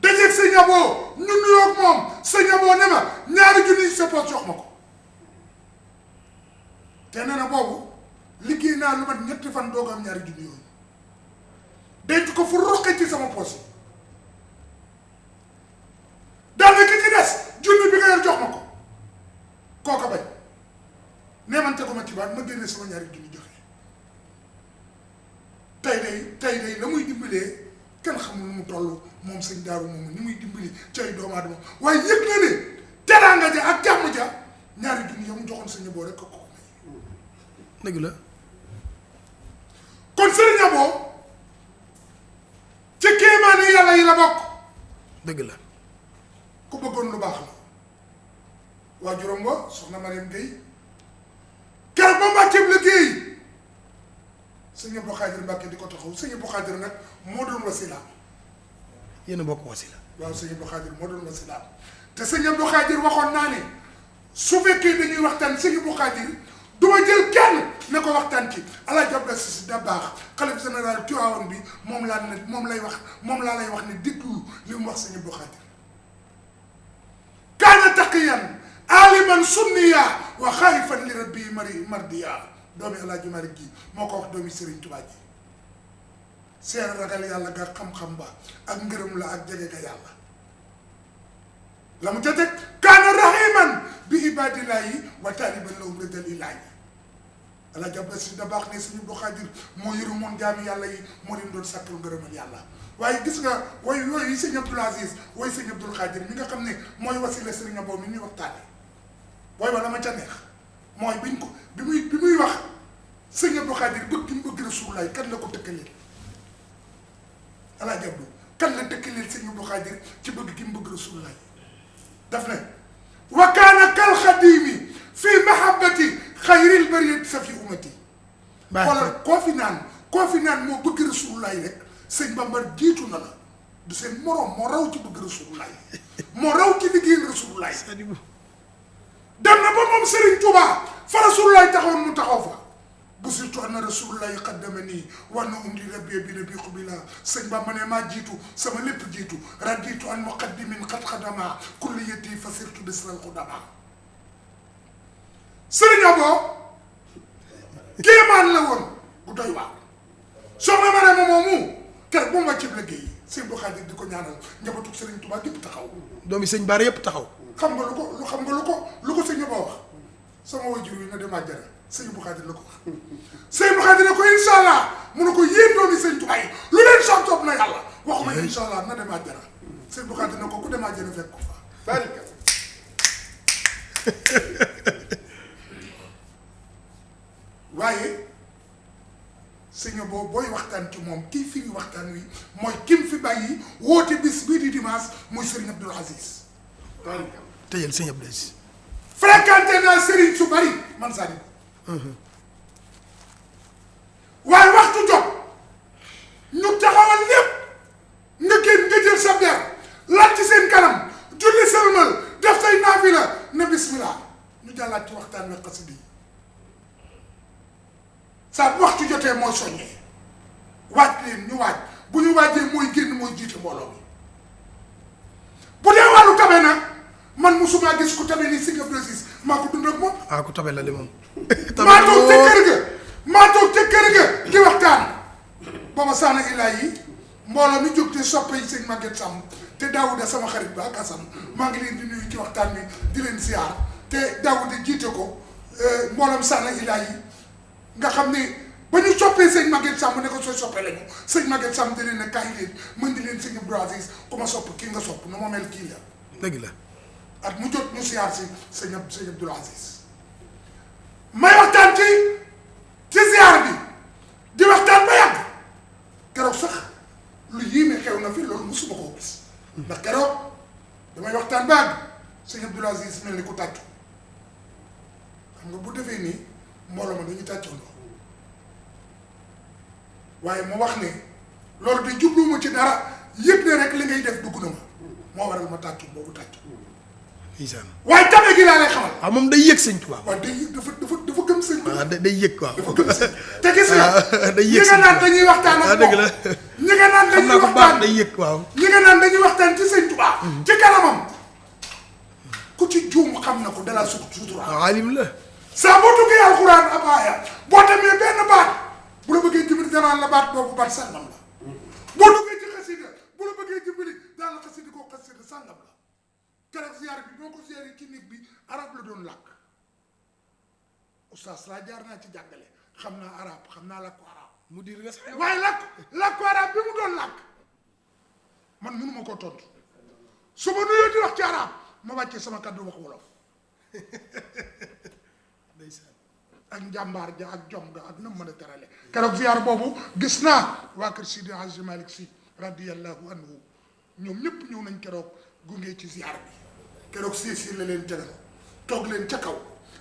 dajeeg sëñ Abo ñu nuyoog moom sëñ Abo ne ma ñaari junni sa poos jox ma ko te nee na boobu liggéey naa lu mat ñetti fan doog am ñaari junni yooyu denc ko fu roqe ci sama poos yi daanaka ki ci des junni bi nga yor jox ma ko kooka bañ nee man teguma ci baat ma génne sama ñaari junni joxe tey day la muy dimbalee kenn xamul nu mu toll moom sëñ Daaru moomu ni muy dimbali ci ay doomu aadama waaye yëg na ne teraanga ja ak jàmm ja ñaari junni ya mu joxoon sëñ Abo rek ko may dëgg la kon sëriñ Abo ci kéemaani yàlla yi la bokk dëgg la ku bëggoon lu baax la waajuram wa soxna Mariam Gueye keroog ba Mbàkkeem liggéey sëñ Abdou Khadir Mbàkke di ko taxaw sëñ Abdou Khadir nag moo doon wasilaam yéen a bokk wasila waaw sëñ Abdou Khadir moo doon wasilaam te sëñ Abdou Khadir waxoon naa ne su fekkee dañuy waxtaan sëñ Abdou Khadir du ma jël kenn ne ko waxtaan ci Alaaji Abdou Aziz Dabakh xalifa général Tivaouane bi moom laa lay wax ne déglu li mu wax sëñ Abdou Khadir kaana taqiyan aliman sunniya wa xaayifan li rabbi mardiya doomi Alaaji Malik gi moo ko wax doomi Serigne Touba ji seen ragal yàlla ga xam-xam ba ak ngërëm la ak jege ga yàlla la mu ca teg kaana rahiman bi ibadillahi wa taaliban lahum ridal ilahi Alaaji Abdu Si da baax ne Sëriñ Abdu Xaadir moo yërëmoon jaami yàlla yi moo leen doon sàkkal ngërëmal yàlla waaye gis nga woy yooyu Sëriñ Abdul Aziz woy Sëriñ Abdul Xaadir mi nga xam ne mooy wasila Sëriñ Abo mi ñuy waxtaane booy ba la ma ca neex mooy biñ ko bi muy wax Sëriñ Abdul Xaadir bëgg mu bëgg Rasulullaay kan la ko tëkkaleel Alaaji Abdu kan la tëkkaleel Sëriñ Abdul Xaadir ci bëgg gi mu bëgg Rasulullaay daf ne wa kaana kal xadimi fi mahabbati xayril bariyati safi umati xoolal koo fi naan moo bëgg Rasulullaay rek sëñ Bamba jiitu na la du seen moroom moo raw ci bëgg Rasulullaay moo raw ci liggéeyal Rasulullaay dem na ba moom Serigne Touba fa Rasulullaay taxawoon mu taxaw fa bu surtout anna Rasulullaay qaddama nii war na undi rabbi bi nabi xubila sëñ Bamba ne maa jiitu sama lépp jiitu raditu an muqaddimin qad xadama kulliyati fa sirtu bisral xudama Serigne Abo kéemaan la woon bu doy waar soxna ma ne ma moomu keroog bu mu wàccee liggéey yi sëñ Abdou Khadir di ko ñaanal njabootu Serigne Touba gépp taxaw doomi sëñ Baara yëpp taxaw xam nga lu ko sëñ Abo wax sama wajur wi na dem àjjana sëñ Abdou Khadir la ko wax sëñ Abdou Khadir ne ko incha allah mu ne ko yéen doomi sëñ Touba yi lu leen soob na yàlla waxuma incha allah na dem àjjana sëñ Abdou Khadir ne ko ku dem àjjana fekk ko fa barika waaye sëñ Abo booy waxtaan ci moom kii firi waxtaan wi mooy kim fi bàyyi woote bis bii di dimanche muy Serigne Abdoul Aziz tëjal sëñ Abdou Aziz fréquenté naa Serigne su bari man saa waaye waxtu jot ñu taxawal lépp nga génn nga jël sa der laaj ci seen kanam julli sëlmal def say naafila ne bismillah ñu jàllaat ci waxtaan wi xasida yi saa bu waxtu jotee mooy soññee waaj leen ñu waaj bu ñu waajee mooy génn mooy jiite mbooloo mi bu dee wàllu tabe nag man musuma gis ku tabe ni Serigne Abdou Aziz maa ko dund ak moom. ah ku tabe la de moom. maa toog ca kër ga di waxtaan booba saana ilaa yi mbooloo mi jóg te soppe yi sëñ Maguette Samb te Daouda sama xarit ba ak Assane maa ngi leen di nuyu ci waxtaan bi di leen siyaar te Daouda jiite ko mbooloom saana ilaa yi nga xam ne ba ñu soppee sëñ Maguette Samb ne ko sooy soppee lañu sëñ Maguette Samb da leen ne kaay leen mën di leen sëñ Abdou Aziz ku ma sopp kii nga sopp nu ma mel kii la dëgg la at mu jot ñu siyaar si sëñ Abdou Aziz may waxtaan ci ziar bi di waxtaan ba yàgg keroog sax lu yéeme xew na fi loolu musuma koo gis ndax keroog damay waxtaan ba yàgg sëñ Abdou Aziz mel ni ku tàccu xam nga bu defee nii mbooloo ma dañuy tàccoondoo waaye mu wax ne loolu de jubluwuma ci dara yëg ne rek li ngay def dugg na ma moo waral ma tàccu boobu tàccu waaye tabe gi laa lay xamal. waaw moom day yëg sëñ Tuubaa. waaw day yëg dafa gëm sëñ Tuubaa. waaw day yëg waaw. dafa gëm sëñ te gis nga. day yëg ñi nga naan dañuy waxtaan ak moom dëgg la. ñi nga naan dañuy xam naa ko baax day yëg waaw. ñi nga naan dañuy waxtaan ci sëñ Tuubaa. ci kanamam ku ci juum xam na ko dala sutura. waaw alim la. saa boo duggee alxuraan ab aaya boo demee benn baat bu la bëggee jëmbali danaan la baat boobu baat sàngam la boo duggee ci xasida bu la bëggee jëmbali daan la xasida koo xasida sàngam la. keroog ziar bi boo ko ziaree ci nit bi arab la doon làkk oustaz laa jaar naa ci jàngale xam naa arab xam naa làkku arab mu diir nga sax waaye làkku arab bi mu doon làkk man mënuma koo tontu su ma nuyoo di wax ci arab ma wàccee sama kàddu wax wolof ak njàmbaar ja ak jom ga ak nam mën a terale keroog ziar boobu gis naa waa kër Sidi Hadji Malick Sy radiyallahu anhu ñoom ñëpp ñëw nañ keroog gunge ci ziar bi keroog si la leen tegal toog leen ca kaw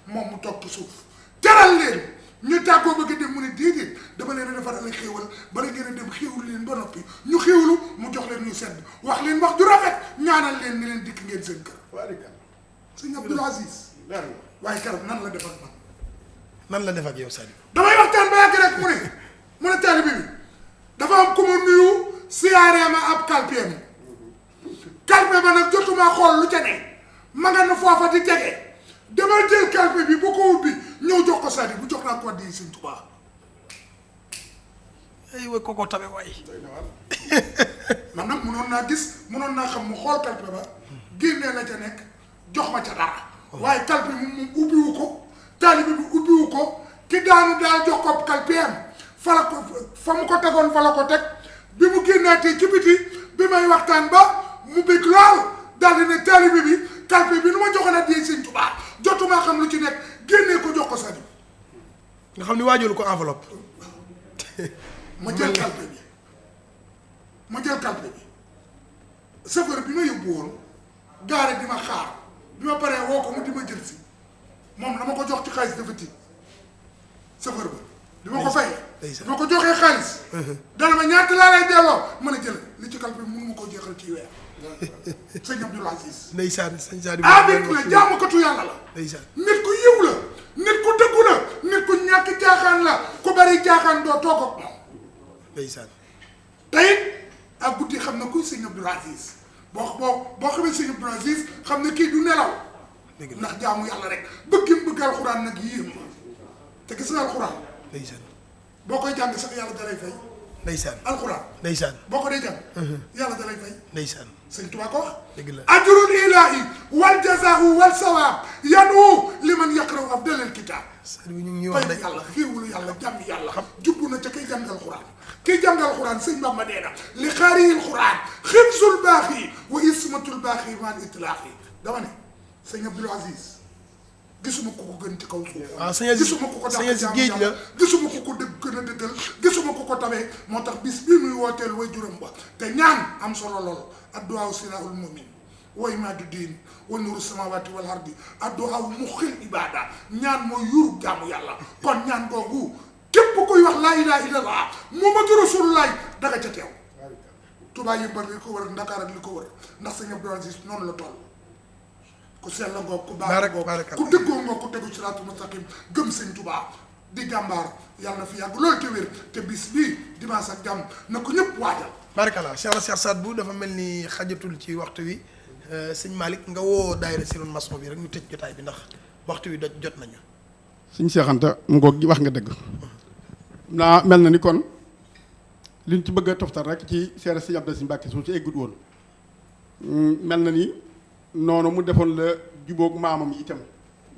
moom mu toog ci suuf teral leen ñu tàggoo bëgg a dem mu ne déedéet dama leen a defaral ay xéewal bala ngeen a dem xéewul leen ba noppi ñu xéewlu mu jox leen ñu sedd wax leen wax ju rafet ñaanal leen ni leen dikk ngeen seen kër sëñ Abdoul Aziz waaye keroog nan la def ak man nan la def ak yow Sadio damay waxtaan ba yàgg rek mu ne taalibe bi dafa am ku ma nuyu siyaaree ma ab kalpeem kalpe ba nag jotuma xool lu ca ne ma nga na foofa di tege demal jël kalpe bi bu ko ubbi ñëw jox ko Sadi bu jox naa ko di Sëñ Tuubaa ay wa koko tabe waay man nag mënoon naa xam mu xool kalpe ba génnee la ca nekk jox ma ca dara waaye kalpe mu ubbiwu ko taalibe bi ubbiwu ko ki daanu daal jox ko kalpeem fa mu ko tegoon fa la ko teg bi mu génnaatee ci biti bi may waxtaan ba mu bëgg lool daal di ne taalibe bi kalpe bi nu ma joxoon ak Sëñ Tuubaa jotuma xam lu ci nekk génnee ko jox ko Sadi nga xam ni waajolu ko enveloppe ma jël kalpe bi chauffeur bi ma yóbbu woon gaare di ma xaar bi ma paree woo ko mu di ma jël si moom dama ko jox ci xaalis dafa tiit chauffeur ba di ma ko fay bi ma ko joxee xaalis dana ma ñaata laa lay delloo mën a jël li ci kalpe bi mënu ma koo jeexal ci weer sëñ Abdoul Aziz ndeysaan sëñ Sadi abit la jaamukatu yàlla la ndeysaan nit ku yiw la nit ku dëggu la nit ku ñàkk jaaxaan la ku bari jaaxaan doo toog ak moom ndeysaan tey ak guddi xam na kuy sëñ Abdoul Aziz boo xamee sëñ Abdoul Aziz xam ne kii du nelaw ndax jaamu yàlla rek bëgg alxuraan nag yéem ma te gis nga alxuraan ndeysaan boo koy jàng sax yàlla dalay fay ndeysaan alxuraan ndeysaan boo ko dee jàng yàlla dalay fay ndeysaan sëñ Tuubaa ko wax dëgg la ajrul ilaahi wal jazaahu wal sawaab yanu liman yaqra'u afdalal kitaab sëñ bi ñu ngi wax fay yàlla xiiwulu yàlla jàmm yàlla jubbu na ca kay jàng alxuraan kiy jàng alxuraan sëñ Bamba nee na li xaariyil xuraan xibsul baaxi wa ismatul baaxi maal itlaaxi dama ne sëñ Abdoul Aziz gisuma ku ko gën ci kaw suuf. waaw sëñ Aziz gisuma ku ko dàq sëñ Aziz géej la gisuma ku ko dëgg gën a dëggal gisuma ku ko tabee moo tax bis bii muy wooteel way juróom ba te ñaan am solo lool adduwaaw silaahul mu'min way maadu diin wa nuuru samawaati wal ardi adduwaaw muxil ibaada ñaan mooy yuru jaamu yàlla kon ñaan googu képp kuy wax laa ilaaha illallah Muhammadu Rasulullaah daga ca teew Tuubaa yëmbal li ko wër Ndakaar ak li ko wër ndax sëñ Abdoul Aziz noonu la toll ku sell ngoog ku baax ngoog ku dëggoo ngoog ku tegu siraatul mustaqim gëm sëñ Tuubaa di jàmbaar yàlla na fi yàgg loolu te wér te bis bii dimanche ak jàmm na ko ñëpp waajal barakallah Cheikh Saad Bou dafa mel ni xajatul ci waxtu wi sëñ Malick nga woo daayira Sirul Mason bi rek ñu tëj jotaay bi ndax waxtu wi jot nañu sëñ Cheikh Anta mu ngoog wax nga dëgg naa mel na ni kon liñ ci bëgg a toftal rek ci seere sëñ Abdou Aziz Mbacke su ci eggut woon mel na ni noonu mu defoon la jubóog maamam yi itam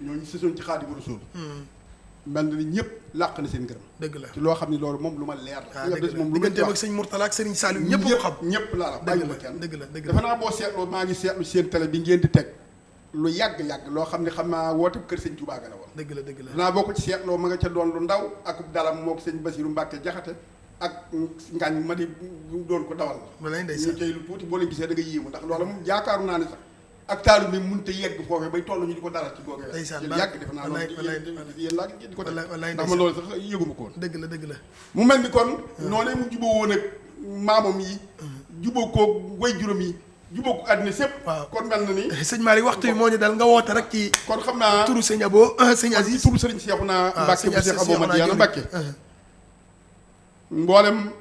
ñooñu sësoon ci Xaadimu Rasuul mel na ni ñëpp làq na seen ngërëm dëgg la ci loo xam ne loolu moom lu ma leer la sëñ Abdou Aziz moom lu ma digganteem ak sëñ Mourtala ak sëriñ Saliou ñëpp ko xam ñëpp laa la bàyyi ma kenn dëgg la dafa naa boo seetloo maa ngi seetlu seen télé bi ngeen di teg lu yàgg-yàgg loo xam ne xam naa woote kër sëñ Touba ga la woon dëgg la danaa boo ko ci seetloo ma nga ca doon lu ndaw ak dalam moo ko sëñ Basiru Mbàkke Jaxate ak ngaañ ma di doon ko dawal ñu cay lu tuuti boo leen gisee da nga yéemu ndax loola moom yaakaaru naa ne sax ak taalu bi mënut a yegg foofee bay toll ñu di ko dara ci googee yàgg defe naa loolu yéen laa di ko teg ndax ma loolu sax yëguma ko woon dëgg la mu mel ni kon noonu mu juboo woon ak maamam yi juboo koo way juróom yi jubóo ko àddina sépp kon mel na ni sëñ Malick waxtu bi moo ñu dal nga woote rek ci kon xam naa turu sëñ Abo sëñ Aziz turu sëriñ Seexuna Mbàkke bu Seex Abo Madiyana Mbàkke mboolem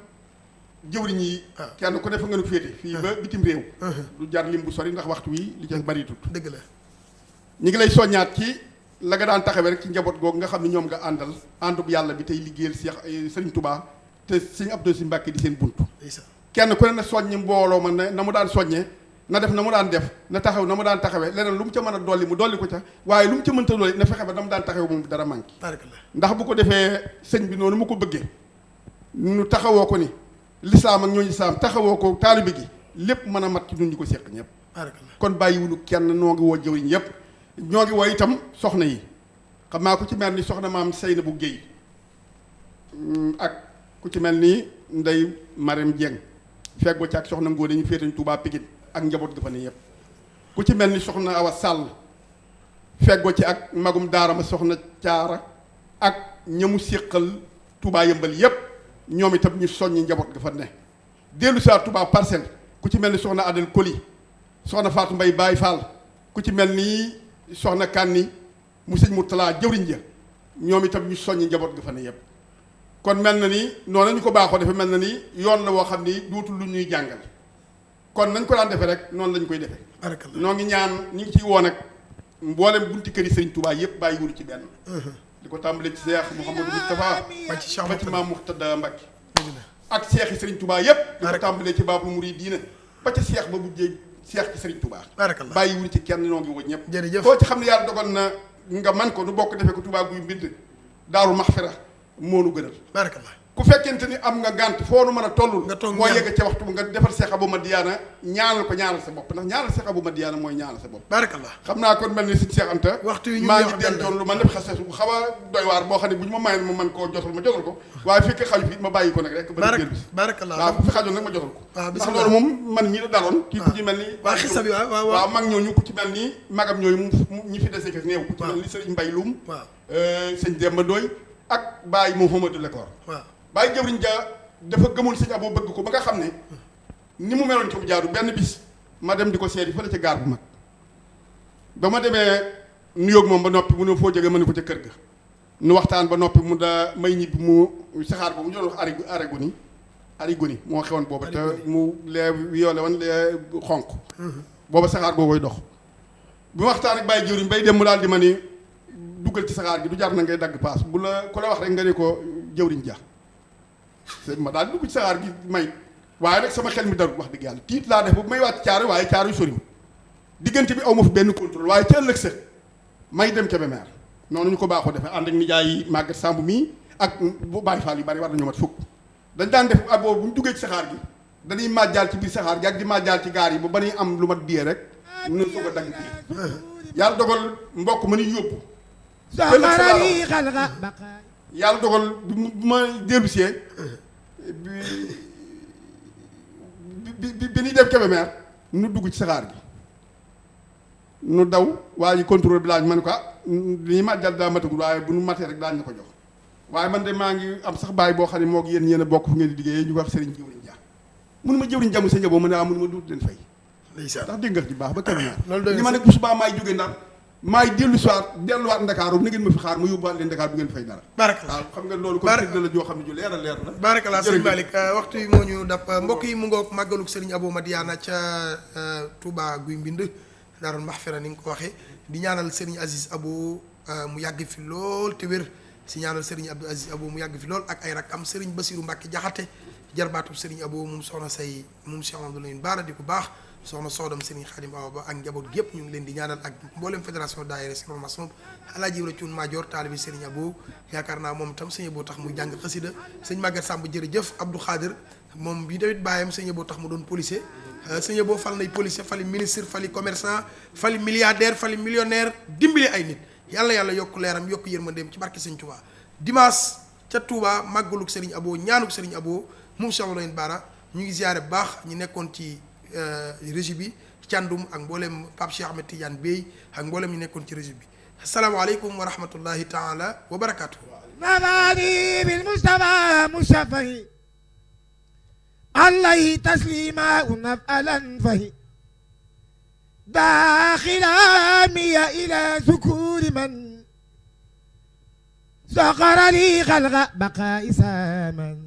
jëwriñ yi kenn ku ne fa nga nu féete fii ba bitim réew du jar lim bu sori ndax waxtu wi li ci bari tut dëgg la ñu ngi lay soññaat ci la nga daan taxawee rek ci njaboot googu nga xam ne ñoom nga àndal àndub yàlla bi tey liggéeyal Seex sëriñ Touba te sëñ Abdou Aziz Mbàkke di seen buntu kenn ku ne na soññi mbooloo ma ne na mu daan soññee na def na mu daan def na taxaw na mu daan taxawee leneen lu mu ca mën a dolli mu dolli ko ca waaye lu mu ca mënta dolli na fexe ba na mu daan taxawee moom dara manqué ndax bu ko defee sëñ bi noonu mu ko bëggee nu taxawoo ko ni lislaam ak ñooñu lislaam taxawoo ko taalibe gi lépp mën a mat ci ñun ñu ko seq ñëpp kon bàyyiwunu kenn noo ngi woo jëwriñ yëpp ñoo ngi woo itam soxna yi xam naa ku ci mel ni soxna maam Seynabou Guèye ak ku ci mel ni Ndey Marème Dieng feggoo ci ak soxna Ngóone ñu féetañ Touba Pikine ak njaboot ga fa ne yëpp ku ci mel ni soxna Awa Sall feggoo ci ak magum daara ma soxna Caara ak ñamu séqal Touba Yëmbal yëpp ñoom itam ñu soññi njaboot ga fa ne dellu saa Touba Parcelles ku ci mel ni soxna Adel Koli soxna Fatou Mbaye Baye Fall ku ci mel ni soxna Kanni mu sëñ Mourtala jëwriñ ja ñoom itam ñu soññi njaboot ga fa ne yëpp kon mel na ni noonu ñu ko baaxoo dafa mel na ni yoon la woo xam ni dootul lu ñuy jàngal kon nañ ko daan defee rek noonu lañ koy defee. barakallah noo ngi ñaan ñu ngi ciy woo nag mboolem bunti kër yi Sëriñ Tuubaa yëpp bàyyi wul ci benn. di ko tàmbalee ci Cheikh Mouhamadou Moustapha ba ci Cheikh ba ci Maam Muxtada Mbacké dëgg la ak Cheikh yi Sëriñ Tuubaa yëpp. di ko tàmbalee ci Baabul Muriidiina ba ca Cheikh ba bu jéeg Cheikh ci Sëriñ Tuubaa. barakallah bàyyi wul ci kenn noo ngi woo ñëpp. jërëjëf koo ci xam ne yàlla dogal na nga man ko nu bokk defee ko Tuubaa guy mbind Daaru Maxfira moo nu gënal. barakallah ku fekkente ni am nga gànt foo nu mën a toll. nga toog boo yegg ca waxtu nga defal Cheikh Abou Madiana ñaanal ko ñaanal sa bopp ndax ñaanal Cheikh Abou Madiana mooy ñaanal sa bopp. barakallah xam naa kon mel ni si Cheikh Anta. waxtu wi ñu maa ngi dencoon lu ma def xase bu xaw a doy waar boo xam ne bu ñu ma mayoon ma mën koo jotal ma jotal ko waaye fekkee xaju fi ma bàyyi ko nag rek. barakallah waaw bu fi xajoon nag ma jotal ko. waaw ndax loolu moom man ñi la daloon. kii ku ci mel ni. waaw xisa bi waaw mag ñooñu ku ci mel ni magam ñooyu ñi fi dese ke néew. ku ci mel ni sëñ Mbay Loum. waaw sëñ Demba Ndoy ak Baye Mouhamadou Lekor. waaw Baye jëwriñ ja dafa gëmoon sëñ Abo bëgg ko ba nga xam ne ni mu meloon ci bu jaadu benn bis ma dem di ko seeti fële ca gaar bu mag ba ma demee nuyoog moom ba noppi mu ne foo jógee ma ne ko ca kër ga nu waxtaan ba noppi mu daa may ñibbi mu saxaar boobu ñu doon wax arigoni moo xewoon booba te mu lee violé woon lee xonq booba saxaar booboy dox bu waxtaan ak Baye jëwriñ bay dem mu daal di ma ni duggal ci saxaar gi du jar na ngay dagg paas bu la ku la wax rek nga ne ko jëwriñ ja ma daal dugg ci saxaar gi may waaye nag sama xel mi darul wax dëgg yàlla tiit laa def bu may wàcc caaro waaye caaro yu sori diggante bi aw ma fi benn contrôle waaye ca ëllëg sa may dem Kébémer noonu ñu ko baaxoo defee ànd ak nijaay yi Maguette Samb mii ak bu Baye Fall yu bari war nañoo mat fukk dañ daan def aboo bu ñu duggee ci saxaar gi dañuy màjjaal ci biir saxaar gi ak di màjjaal ci gaar yi ba ñuy am lu mat biyee rek ñu soog a dagg bi yàlla dogal mbokk ma ni yóbbu yàlla dogal bu ma dellusee bi ñuy def Kébémer nu dugg ci saxaar gi nu daw waa ji contrôle bi laaj ma ne ko li ñu màjjal daa matagul waaye bu nu matee rek daañu ko jox waaye man de maa ngi am sax bàyyi boo xam ne moo ngi yéen a bokk fu ngeen di liggéeyee ñu wax Serigne Jëwriñ Ja mun ma jëwriñ jàmm sa njaboo ma ne mun ma duut leen fay ndax dégg nga ci baax ba Kébémer li ma ne bu subaa maay jóge Ndar maay delluwaat Ndakaaru na ngeen ma fi xaar ma yóbbuwaat leen Ndakaar bu ngeen fay dara waaw xam nga loolu ko la joo xam ne ju leer a leer la barakallah sëñ Malick waxtu yi moo ñu dab mbokk yi mu ngoog màggaluk Serigne Abou Madiana ca Touba Guy Mbind Daarul Maxfira ni nga ko waxee di ñaanal Serigne Aziz Abou mu yàgg fi lool te wér si ñaanal Serigne Abdou Aziz Abou mu yàgg fi lool ak ay rak am Serigne Bassirou Mbacke Jaxate jarbaatub Serigne Abou moom soxna say moom Cheikh Amadou Lamine Bara di ko baax soxna soodam Serigne Khadim Awa Ba ak njaboot gi yëpp ñu ngi leen di ñaanal ak mboolem fédération daayira Sirul Masoub Alaaji Ibra Cuun Maajoor taalibi Serigne Abou yaakaar naa moom itam Serigne Abou tax mu jàng xasida sëñ Maguette Samb jërëjëf Abdou Khadir moom bi tamit bàyyam Serigne Abou tax mu doon policier Serigne Abou fal nay policier fali ministre fali commerçant fali milliardaire fali millionnaire dimbali ay nit yàlla yokk leeram yokk yërmandeem ci barke Serigne Touba dimanche ca Touba màggaluk Serigne Abou ñaanuk Serigne Abou moom Cheikh Amadou Bara ñu ngi ziare bu baax ñu nekkoon ci régie bi Thiandoum ak mboolem Pape Cheikh Ahmed Tidiane Bey ak mboolem ñu nekkoon ci régie bi asalaamaaleykum wa rahmatullahi taala wa barakaatu. نباني بالمصطفى مشفه عليه تسليما ونفعلا فهي داخل عامي إلى ذكور من سخر لي خلق بقاء ساما